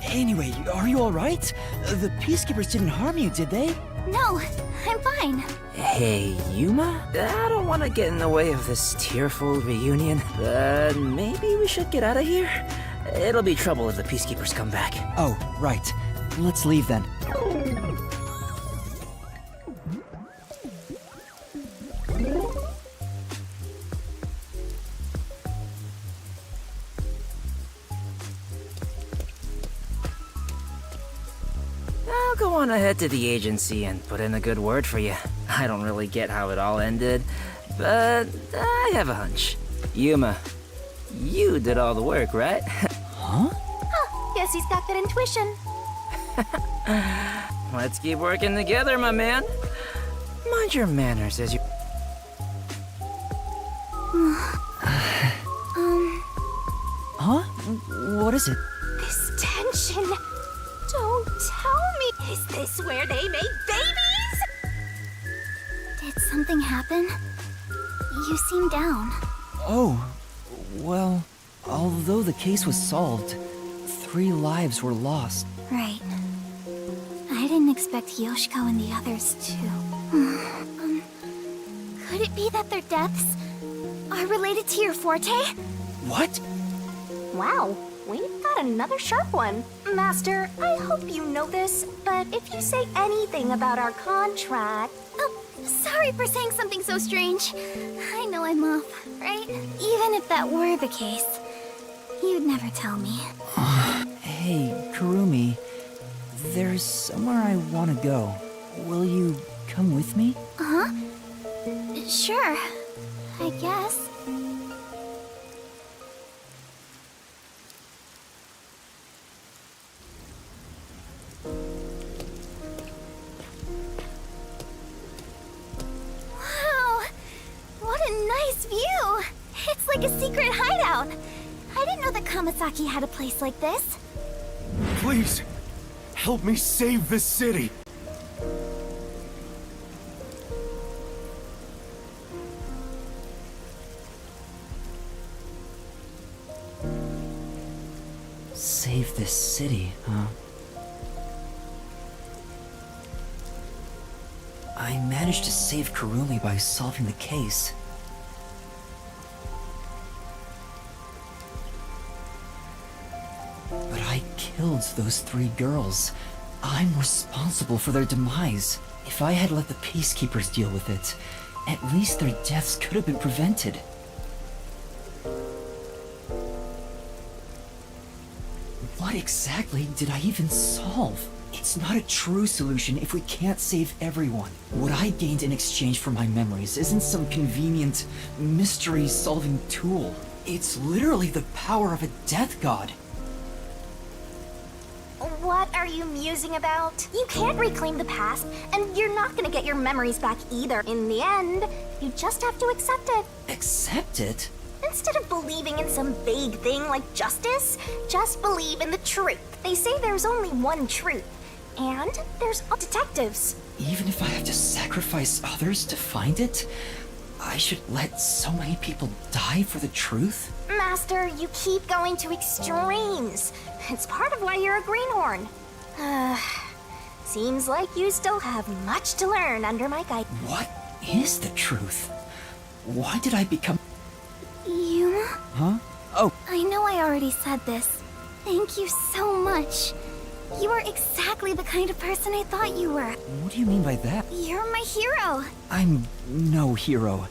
Anyway, are you alright? The Peacekeepers didn't harm you, did they? No, I'm fine. Hey, Yuma? I don't want to get in the way of this tearful reunion, but maybe we should get out of here? It'll be trouble if the Peacekeepers come back. Oh, right. Let's leave then. I'll go on ahead to the agency and put in a good word for you. I don't really get how it all ended, but I have a hunch. Yuma, you did all the work, right? Huh? Guess he's got good intuition. Let's keep working together, my man. Mind your manners as you... Huh? What is it? This tension. Don't tell me. Is this where they made babies? Did something happen? You seem down. Oh, well, although the case was solved, 3 lives were lost. Right. I didn't expect Yoshiko and the others to. Could it be that their deaths are related to your forte? What? Wow, we've got another sharp one. Master, I hope you know this, but if you say anything about our contract... Oh, sorry for saying something so strange. I know I'm off, right? Even if that were the case, you'd never tell me. Hey, Kurumi. There's somewhere I want to go. Will you come with me? Huh? Sure, I guess. Wow! What a nice view! It's like a secret hideout. I didn't know that Kamasaki had a place like this. Please, help me save this city. Save this city, huh? I managed to save Kurumi by solving the case. But I killed those 3 girls. I'm responsible for their demise. If I had let the Peacekeepers deal with it, at least their deaths could have been prevented. What exactly did I even solve? It's not a true solution if we can't save everyone. What I gained in exchange for my memories isn't some convenient, mystery-solving tool. It's literally the power of a death god. What are you musing about? You can't reclaim the past, and you're not gonna get your memories back either. In the end, you just have to accept it. Accept it? Instead of believing in some vague thing like justice, just believe in the truth. They say there's only one truth, and there's detectives. Even if I have to sacrifice others to find it, I should let so many people die for the truth? Master, you keep going to extremes. It's part of why you're a greenhorn. Seems like you still have much to learn under my guidance. What is the truth? Why did I become... Yuma? Huh? Oh, I know I already said this. Thank you so much. You are exactly the kind of person I thought you were. what do you mean by that? You're my hero. I'm no hero.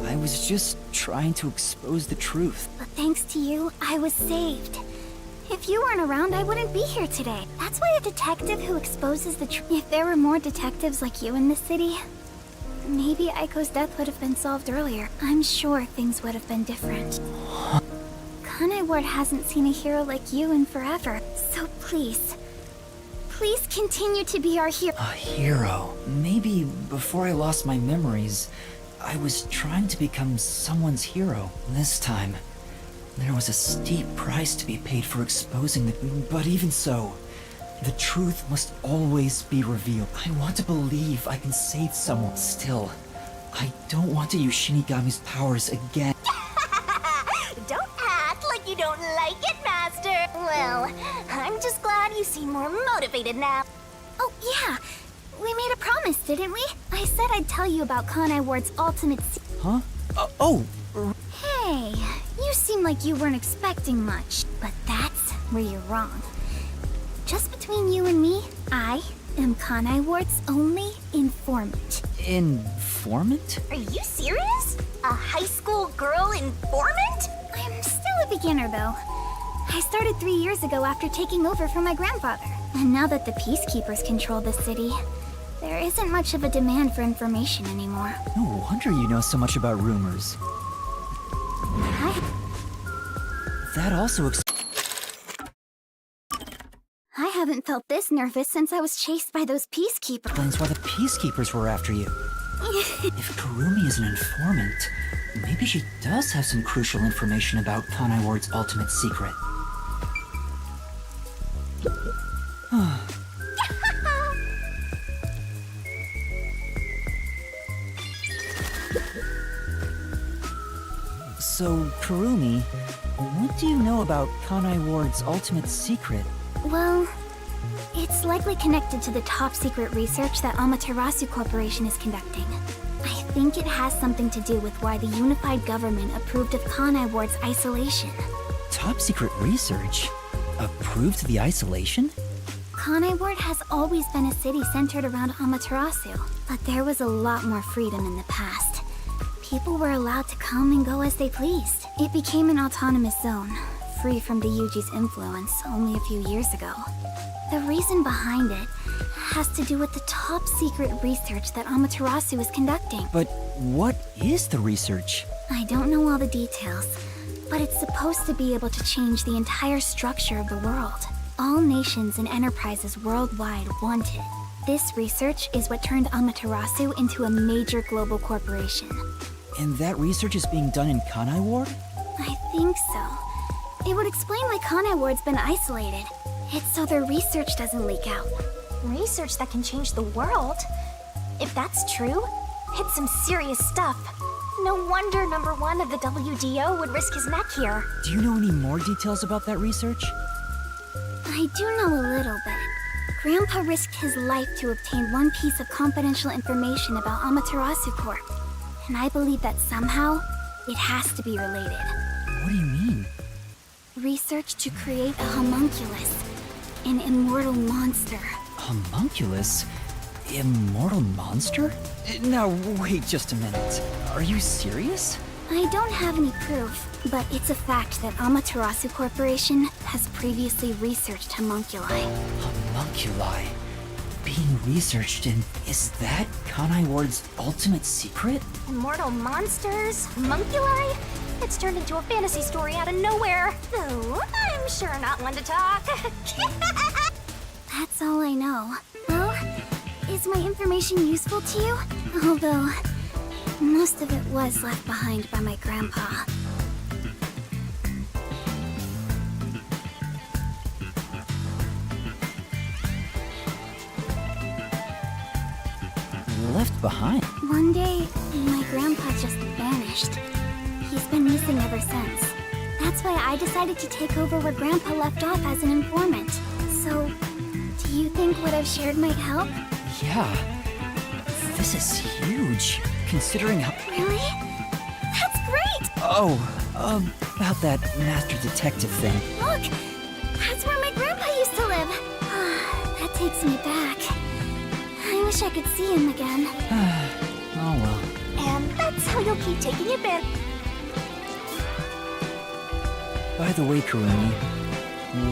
I was just trying to expose the truth. But thanks to you, I was saved. If you weren't around, I wouldn't be here today. That's why a detective who exposes the truth... If there were more detectives like you in the city, maybe Aiko's death would have been solved earlier. I'm sure things would have been different. Kanai Ward hasn't seen a hero like you in forever, so please continue to be our hero. A hero. Maybe before I lost my memories, I was trying to become someone's hero. This time, there was a steep price to be paid for exposing the... But even so, the truth must always be revealed. I want to believe I can save someone. Still, I don't want to use Shinigami's powers again. Don't act like you don't like it, Master. Well, I'm just glad you seem more motivated now. Oh, yeah. We made a promise, didn't we? I said I'd tell you about Kanai Ward's ultimate Huh? Oh! Hey, you seem like you weren't expecting much, but that's where you're wrong. Just between you and me, I am Kanai Ward's only informant. Informant? Are you serious? A high school girl informant? I'm still a beginner, though. I started 3 years ago after taking over from my grandfather. And now that the Peacekeepers control the city, there isn't much of a demand for information anymore. No wonder you know so much about rumors. That also I haven't felt this nervous since I was chased by those Peacekeepers. explains why the Peacekeepers were after you. If Kurumi is an informant, maybe she does have some crucial information about Kanai Ward's ultimate secret. So, Kurumi, what do you know about Kanai Ward's ultimate secret? Well, it's likely connected to the top secret research that Amaterasu Corporation is conducting. I think it has something to do with why the unified government approved of Kanai Ward's isolation. Top secret research? Approved the isolation? Kanai Ward has always been a city centered around Amaterasu, but there was a lot more freedom in the past. People were allowed to come and go as they pleased. It became an autonomous zone, free from the Yuji's influence only a few years ago. The reason behind it has to do with the top secret research that Amaterasu is conducting. But what is the research? I don't know all the details, but it's supposed to be able to change the entire structure of the world. All nations and enterprises worldwide want it. This research is what turned Amaterasu into a major global corporation. And that research is being done in Kanai Ward? I think so. It would explain why Kanai Ward's been isolated. It's so their research doesn't leak out. Research that can change the world? If that's true, it's some serious stuff. No wonder number 1 of the WDO would risk his neck here. Do you know any more details about that research? I do know a little bit. Grandpa risked his life to obtain one piece of confidential information about Amaterasu Corp. And I believe that somehow, it has to be related. What do you mean? Research to create a homunculus, an immortal monster. Homunculus? Immortal monster? Now, wait just a minute. Are you serious? I don't have any proof, but it's a fact that Amaterasu Corporation has previously researched homunculi. Homunculi? Being researched in... Is that Kanai Ward's ultimate secret? Immortal monsters? Homunculi? It's turned into a fantasy story out of nowhere. Though, I'm sure not one to talk. That's all I know. Well, is my information useful to you? Although, most of it was left behind by my grandpa. left behind? One day, my grandpa just vanished. He's been missing ever since. That's why I decided to take over where Grandpa left off as an informant. So, do you think what I've shared might help? Yeah. This is huge, considering how... Really? That's great! Oh, about that master detective thing. Look! That's where my grandpa used to live. That takes me back. I wish I could see him again. Oh well. And that's how you'll keep taking it back. By the way, Karumi,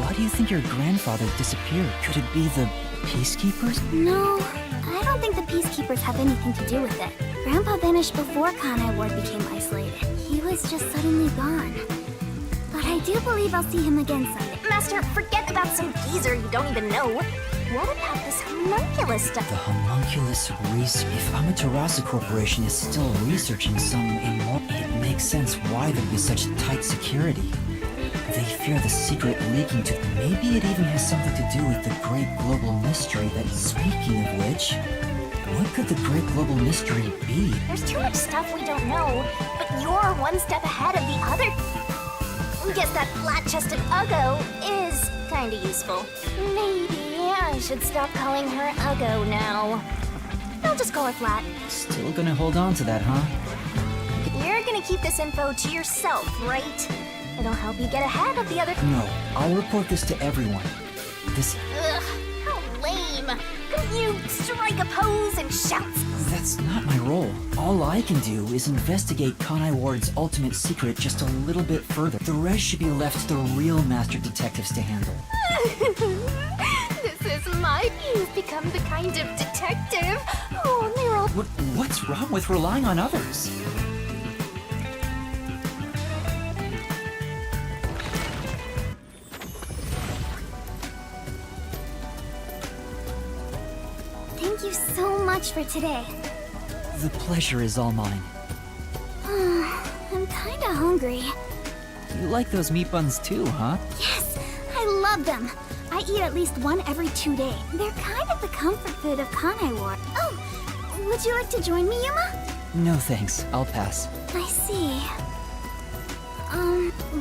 why do you think your grandfather disappeared? Could it be the Peacekeepers? No, I don't think the Peacekeepers have anything to do with it. Grandpa vanished before Kanai Ward became isolated. He was just suddenly gone. But I do believe I'll see him again someday. Master, forget about some geezer you don't even know. What about this homunculus stuff? The homunculus If Amaterasu Corporation is still researching some immortal, it makes sense why there'd be such tight security. They fear the secret leaking to... Maybe it even has something to do with the Great Global Mystery that... Speaking of which, what could the Great Global Mystery be? There's too much stuff we don't know, but you're one step ahead of the other. Guess that flat-chested Uggo is kinda useful. Maybe I should stop calling her Uggo now. I'll just call her Flat. Still gonna hold on to that, huh? You're gonna keep this info to yourself, right? It'll help you get ahead of the other... No, I'll report this to everyone. This... Ugh, how lame. Couldn't you strike a pose and shout? That's not my role. All I can do is investigate Kanai Ward's ultimate secret just a little bit further. The rest should be left to the real master detectives to handle. This is my view. You've become the kind of detective. Oh, they're all... What's wrong with relying on others? Thank you so much for today. The pleasure is all mine. I'm kinda hungry. You like those meat buns too, huh? Yes, I love them. I eat at least one every 2 days. They're kind of the comfort food of Kanai Ward. Oh, would you like to join me, Yuma? No thanks, I'll pass. I see.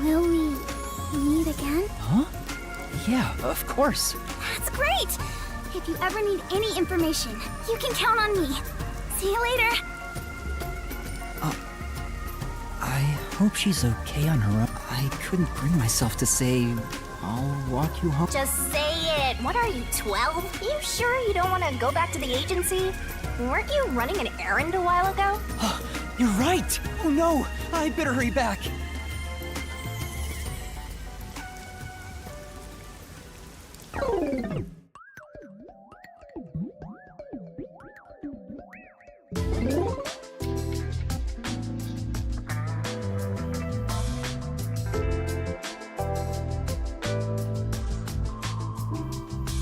Will we meet again? Huh? Yeah, of course. That's great! If you ever need any information, you can count on me. See you later. I hope she's okay on her own. I couldn't bring myself to say, I'll walk you home. Just say it. What are you, 12? You sure you don't want to go back to the agency? Weren't you running an errand a while ago? You're right! Oh no! I better hurry back!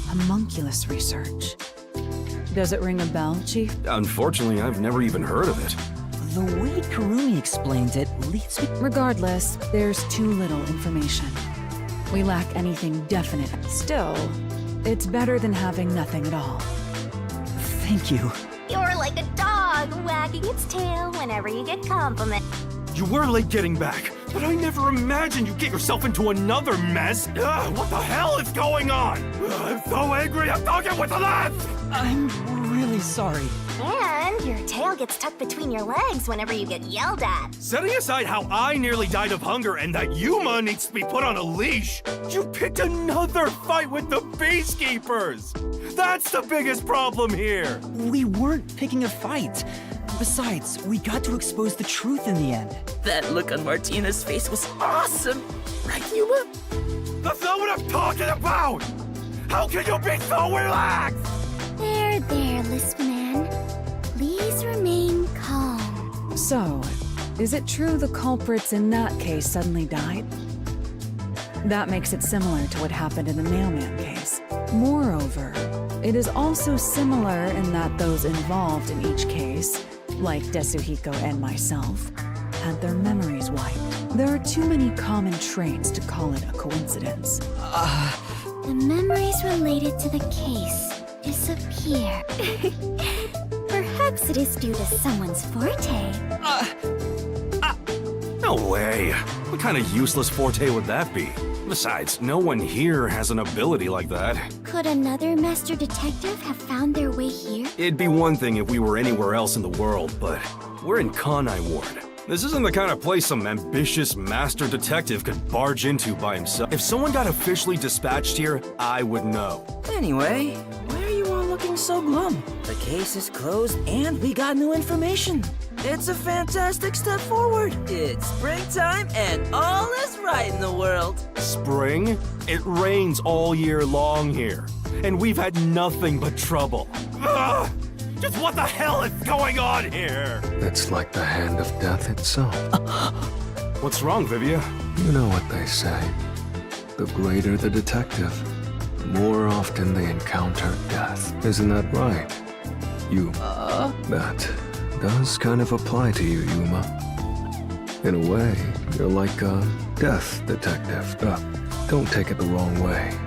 Homunculus research. Does it ring a bell, Chief? Unfortunately, I've never even heard of it. The way Karumi explained it leads me... Regardless, there's too little information. We lack anything definite. Still, it's better than having nothing at all. Thank you. You're like a dog wagging its tail whenever you get compliment. You were late getting back, but I never imagined you'd get yourself into another mess. Ugh, what the hell is going on? Ugh, I'm so angry, I'm talking with the lads! I'm really sorry. And your tail gets tucked between your legs whenever you get yelled at. Setting aside how I nearly died of hunger and that Yuma needs to be put on a leash, you picked another fight with the Peacekeepers! That's the biggest problem here! We weren't picking a fight. Besides, we got to expose the truth in the end. That look on Martina's face was awesome. Right, Yuma? That's not what I'm talking about! How can you be so relaxed? There, Lisp Man. Please remain calm. So, is it true the culprits in that case suddenly died? That makes it similar to what happened in the Mailman case. Moreover, it is also similar in that those involved in each case, like Desuhiko and myself, had their memories wiped. There are too many common traits to call it a coincidence. The memories related to the case disappear. Perhaps it is due to someone's forte. No way. What kind of useless forte would that be? Besides, no one here has an ability like that. Could another master detective have found their way here? It'd be one thing if we were anywhere else in the world, but we're in Kanai Ward. This isn't the kind of place some ambitious master detective could barge into by himself. If someone got officially dispatched here, I would know. Anyway, why are you all looking so glum? The case is closed and we got new information. It's a fantastic step forward. It's springtime and all is right in the world. Spring? It rains all year long here, and we've had nothing but trouble. Ugh! Just what the hell is going on here? It's like the hand of death itself. What's wrong, Vivia? You know what they say. The greater the detective, the more often they encounter death. Isn't that right? That does kind of apply to you, Yuma. In a way, you're like a death detective. Don't take it the wrong way.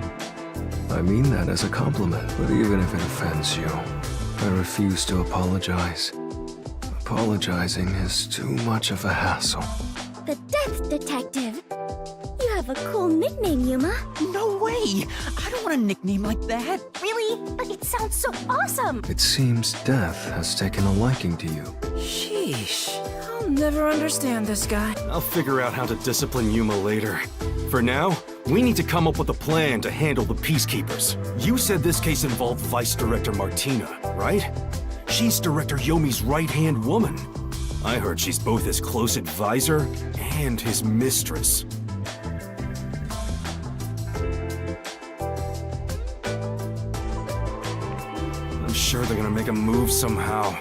I mean that as a compliment, but even if it offends you, I refuse to apologize. Apologizing is too much of a hassle. The Death Detective. You have a cool nickname, Yuma. No way! I don't want a nickname like that. Really? But it sounds so awesome. It seems death has taken a liking to you. Sheesh. I'll never understand this guy. I'll figure out how to discipline Yuma later. For now, we need to come up with a plan to handle the Peacekeepers. You said this case involved Vice Director Martina, right? She's Director Yomi's right-hand woman. I heard she's both his close advisor and his mistress. I'm sure they're gonna make a move somehow.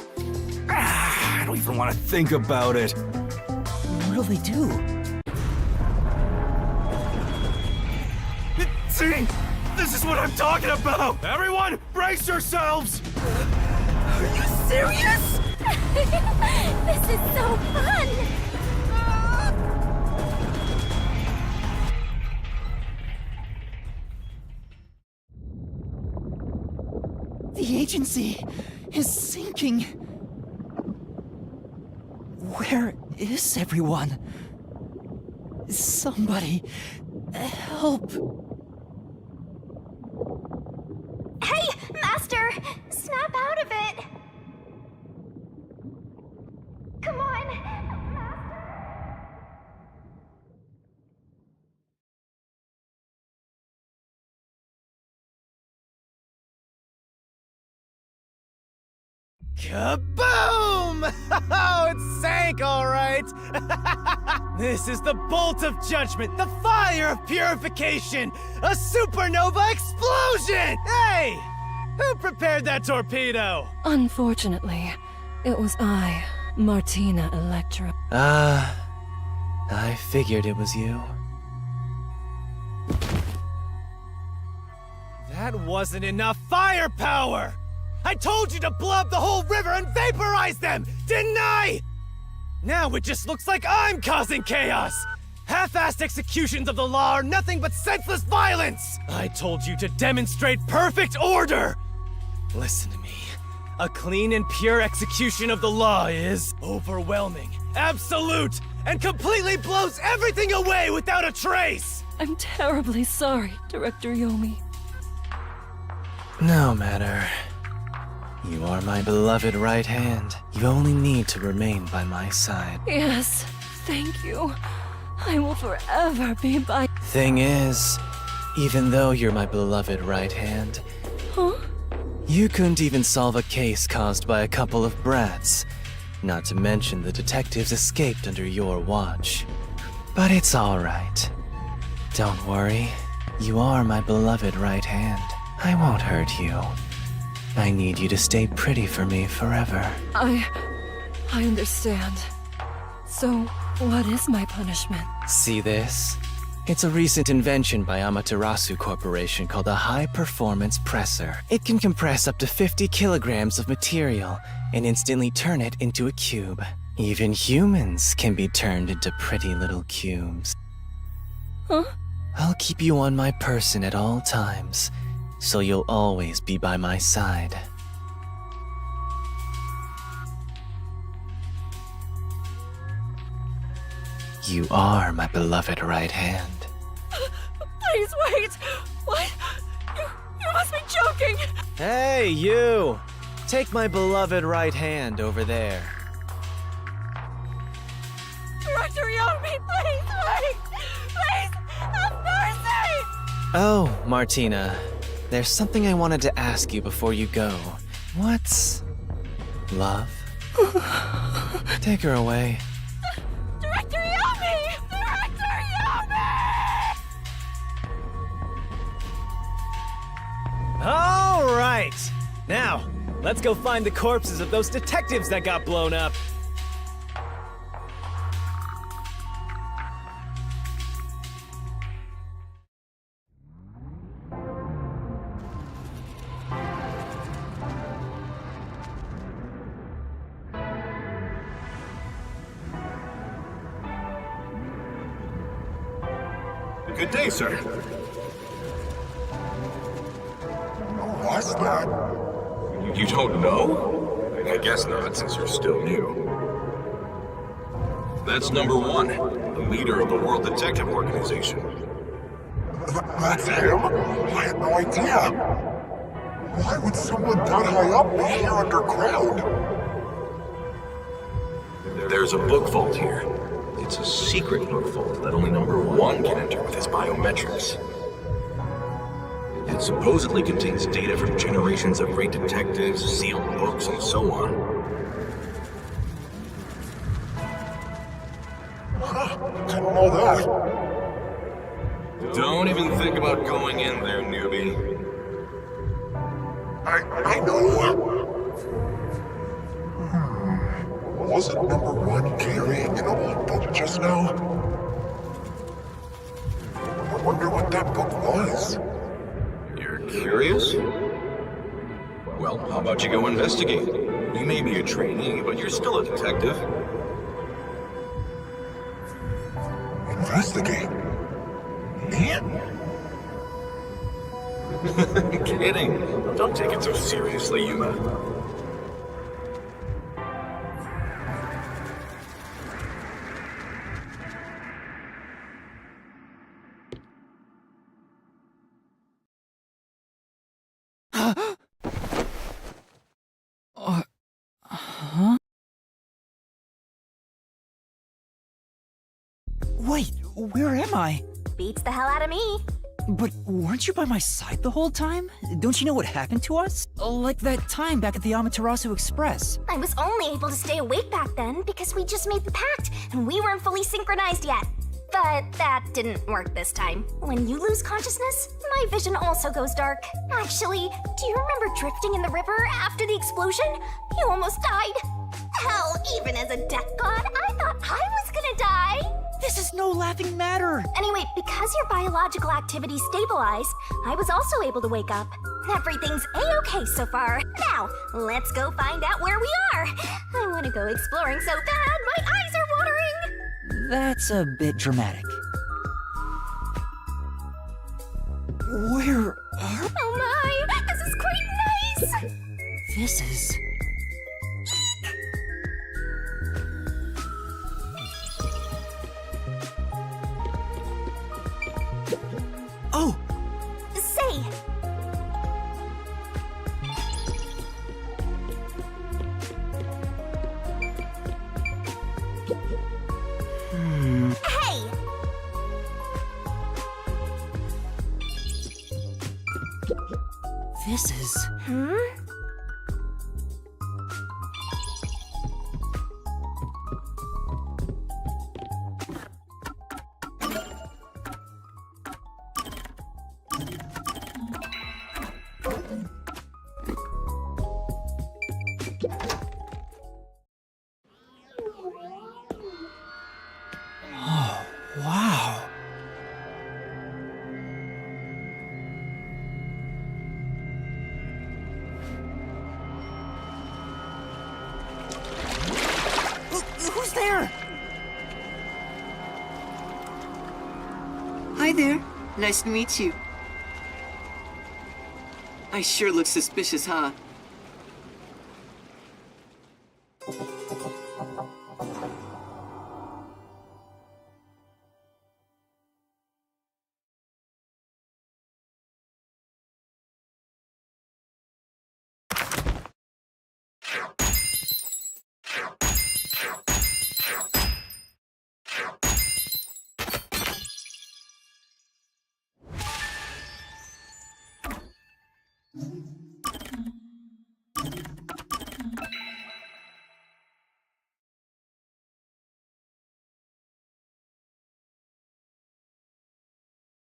I don't even want to think about it. What'll they do? See? This is what I'm talking about! Everyone, brace yourselves! Are you serious? This is so fun! The agency is sinking. Where is everyone? Somebody help. Hey, Master! Snap out of it! Come on, Master! Kaboom! Oh, it sank all right! This is the bolt of judgment, the fire of purification, a supernova explosion! Hey! Who prepared that torpedo? Unfortunately, it was I, Martina Electra. I figured it was you. That wasn't enough firepower! I told you to blow up the whole river and vaporize them, didn't I? Now it just looks like I'm causing chaos! Half-assed executions of the law are nothing but senseless violence! I told you to demonstrate perfect order! Listen to me. A clean and pure execution of the law is overwhelming, absolute, and completely blows everything away without a trace! I'm terribly sorry, Director Yomi. No matter. You are my beloved right hand. You only need to remain by my side. Yes, thank you. I will forever be by... Thing is, even though you're my beloved right hand, Huh? you couldn't even solve a case caused by a couple of brats. Not to mention the detectives escaped under your watch. But it's alright. Don't worry. You are my beloved right hand. I won't hurt you. I need you to stay pretty for me forever. I understand. So, what is my punishment? See this? It's a recent invention by Amaterasu Corporation called a high-performance presser. It can compress up to 50 kilograms of material and instantly turn it into a cube. Even humans can be turned into pretty little cubes. Huh? I'll keep you on my person at all times, so you'll always be by my side. You are my beloved right hand. Please wait! What? You must be joking! Hey, you! Take my beloved right hand over there. Director Yomi, please wait! Please, have mercy! Oh, Martina. There's something I wanted to ask you before you go. What's love? Take her away. Director Yomi! Director Yomi! All right! Now, let's go find the corpses of those detectives that got blown up. Good day, sir. What's that? You don't know? I guess not, since you're still new. That's number one, the leader of the World Detective Organization. That's him? I had no idea. Why would someone that high up be here underground? There's a book vault here. It's a secret book vault that only number one can enter with his biometrics. It supposedly contains data from generations of great detectives, sealed books, and so on. Didn't know that. Don't even think about going in there, newbie. I know. Wasn't number one carrying an old book just now? I wonder what that book was. You're curious? Well, how about you go investigate? You may be a trainee, but you're still a detective. Investigate? Me? Kidding. Don't take it so seriously, Yuma. Huh? Wait, where am I? Beats the hell out of me. But weren't you by my side the whole time? Don't you know what happened to us? Like that time back at the Amaterasu Express. I was only able to stay awake back then because we just made the pact and we weren't fully synchronized yet. But that didn't work this time. When you lose consciousness, my vision also goes dark. Actually, do you remember drifting in the river after the explosion? You almost died. Hell, even as a death god, I thought I was gonna die. This is no laughing matter. Anyway, because your biological activity stabilized, I was also able to wake up. Everything's a-okay so far. Now, let's go find out where we are. I want to go exploring so bad, my eyes are watering. That's a bit dramatic. Where are... Oh my, this is quite nice. This is... Oh! Say! Hey! This is... Oh, wow. Who's there? Hi there. Nice to meet you. I sure look suspicious, huh?